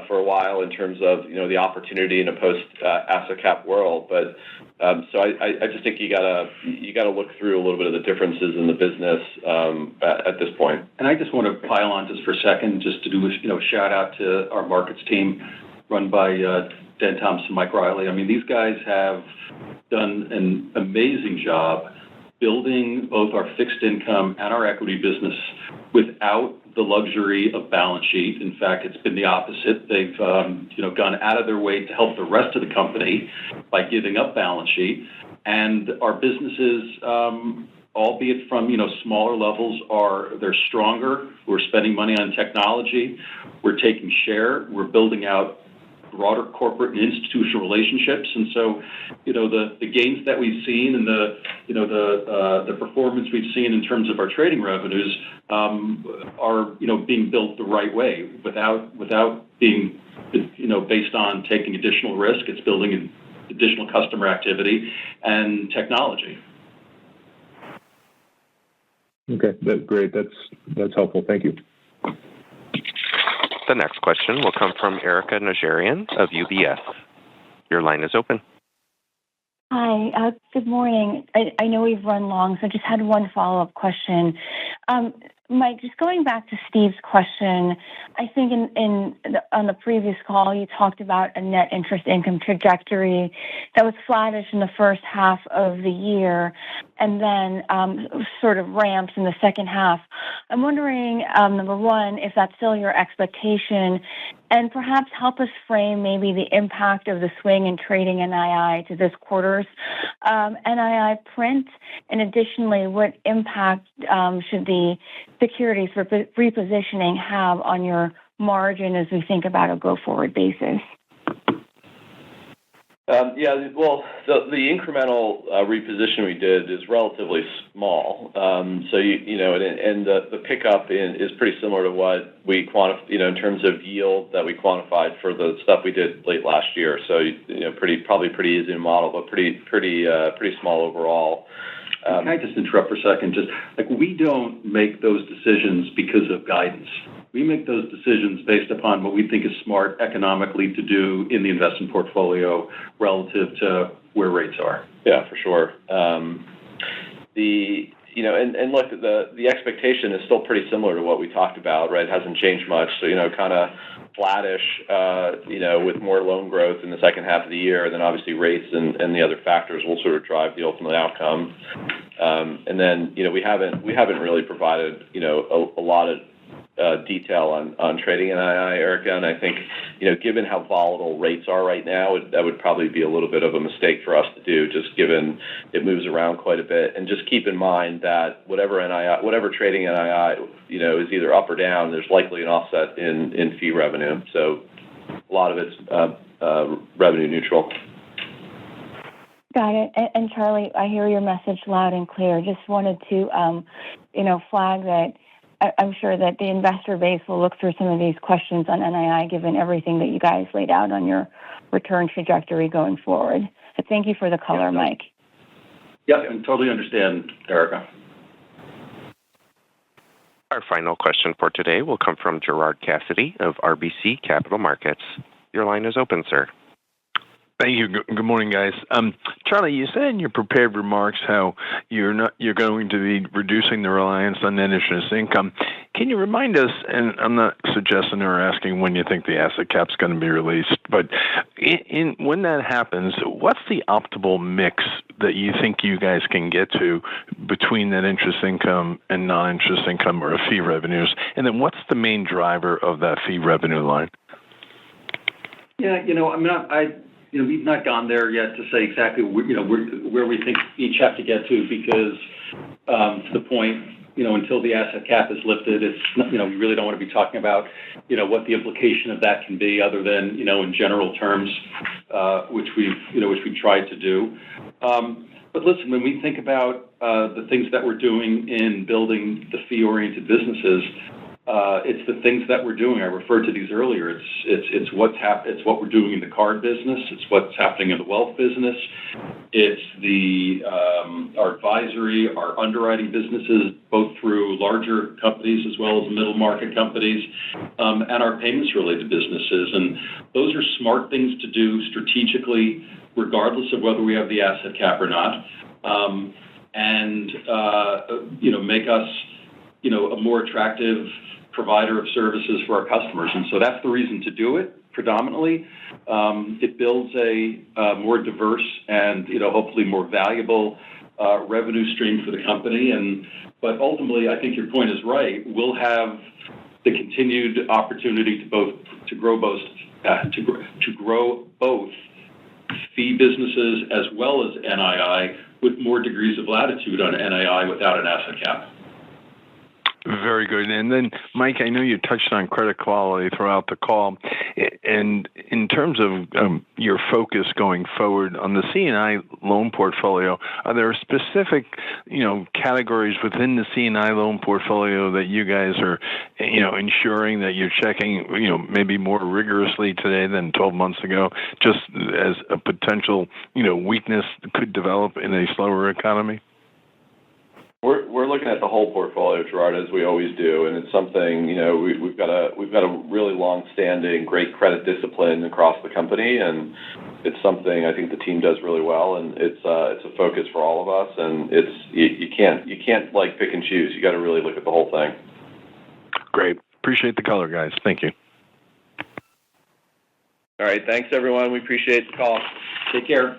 for a while in terms of the opportunity in a post asset cap world. But so I just think you gotta look through a little bit of the differences in the business at this point. And I just want to pile on just for a second, just to do a shout out to our markets team run by Dan Thompson, Mike Riley. I mean, these guys have done an amazing job building both our fixed income and our equity business without the luxury of balance sheet. In fact, it's been the opposite. They've gone out of their way to help the rest of the company by giving up balance sheet. And our businesses, albeit from smaller levels, they're stronger. We're spending money on technology. We're taking share. We're building out broader corporate and institutional relationships. And so, the gains that we've seen and the performance we've seen in terms of our trading revenues are being built the right way without being based on taking additional risk. It's building additional customer activity and technology. Okay, that's great. That's helpful. Thank you. The next question will come from Erica Najarian of UBS. Your line is open. Hi, good morning. I know we've run long, so I just had one follow-up question. Mike, just going back to Steve's question, I think on the previous call, you talked about a net interest income trajectory that was flattish in the first half of the year and then sort of ramps in the second half. I'm wondering, number one, if that's still your expectation, and perhaps help us frame maybe the impact of the swing in trading NII to this quarter's NII print, and additionally, what impact should the securities repositioning have on your margin as we think about a go-forward basis? Well, the incremental reposition we did is relatively small. So the pickup is pretty similar to what we quantified, in terms of yield that we quantified for the stuff we did late last year. So probably pretty easy to model, but pretty small overall. Can I just interrupt for a second? Just like, we don't make those decisions because of guidance. We make those decisions based upon what we think is smart economically to do in the investment portfolio relative to where rates are. Yeah, for sure. Look, the expectation is still pretty similar to what we talked about, right? It hasn't changed much. So, kind of flattish, with more loan growth in the second half of the year, and then obviously rates and the other factors will sort of drive the ultimate outcome. And then, we haven't really provided, a lot of detail on trading NII, Erica, and I think, given how volatile rates are right now, that would probably be a little bit of a mistake for us to do, just given it moves around quite a bit. And just keep in mind that whatever trading NII, is either up or down, there's likely an offset in fee revenue. So a lot of it's revenue neutral. Got it. And Charlie, I hear your message loud and clear. Just wanted to, flag that I'm sure that the investor base will look through some of these questions on NII, given everything that you guys laid out on your return trajectory going forward. But thank you for the color, Mike. Yeah, I totally understand, Erica. Our final question for today will come from Gerard Cassidy of RBC Capital Markets. Your line is open, sir. Thank you. Good morning, guys. Charlie, you said in your prepared remarks how you're going to be reducing the reliance on net interest income. Can you remind us, and I'm not suggesting or asking when you think the asset cap's going to be released, but when that happens, what's the optimal mix that you think you guys can get to between net interest income and non-interest income or fee revenues? And then what's the main driver of that fee revenue line? Yeah, we've not gone there yet to say exactly where we think each have to get to, because to the point, until the asset cap is lifted, it's we really don't want to be talking about what the implication of that can be, other than in general terms, which we've tried to do. But listen, when we think about the things that we're doing in building the fee-oriented businesses, it's the things that we're doing. I referred to these earlier. It's what we're doing in the card business. It's what's happening in the wealth business. It's our advisory, our underwriting businesses, both through larger companies as well as middle market companies, and our payments related businesses. And those are smart things to do strategically, regardless of whether we have the asset cap or not, and make us a more attractive provider of services for our customers. And so that's the reason to do it predominantly. It builds a more diverse and hopefully more valuable revenue stream for the company. But ultimately, I think your point is right. We'll have the continued opportunity to grow both fee businesses as well as NII, with more degrees of latitude on NII without an asset cap. Very good. And then, Mike, I know you touched on credit quality throughout the call. And in terms of your focus going forward on the C&I loan portfolio, are there specific, categories within the C&I loan portfolio that you guys are, ensuring that you're checking, maybe more rigorously today than 12 months ago, just as a potential, weakness could develop in a slower economy? We're looking at the whole portfolio, Gerard, as we always do, and it's something we've got a really long-standing great credit discipline across the company, and it's something I think the team does really well, and it's a focus for all of us, and you can't like pick and choose. You got to really look at the whole thing. Great, appreciate the color, guys. Thank you. All right, thanks everyone. We appreciate the call. Take care.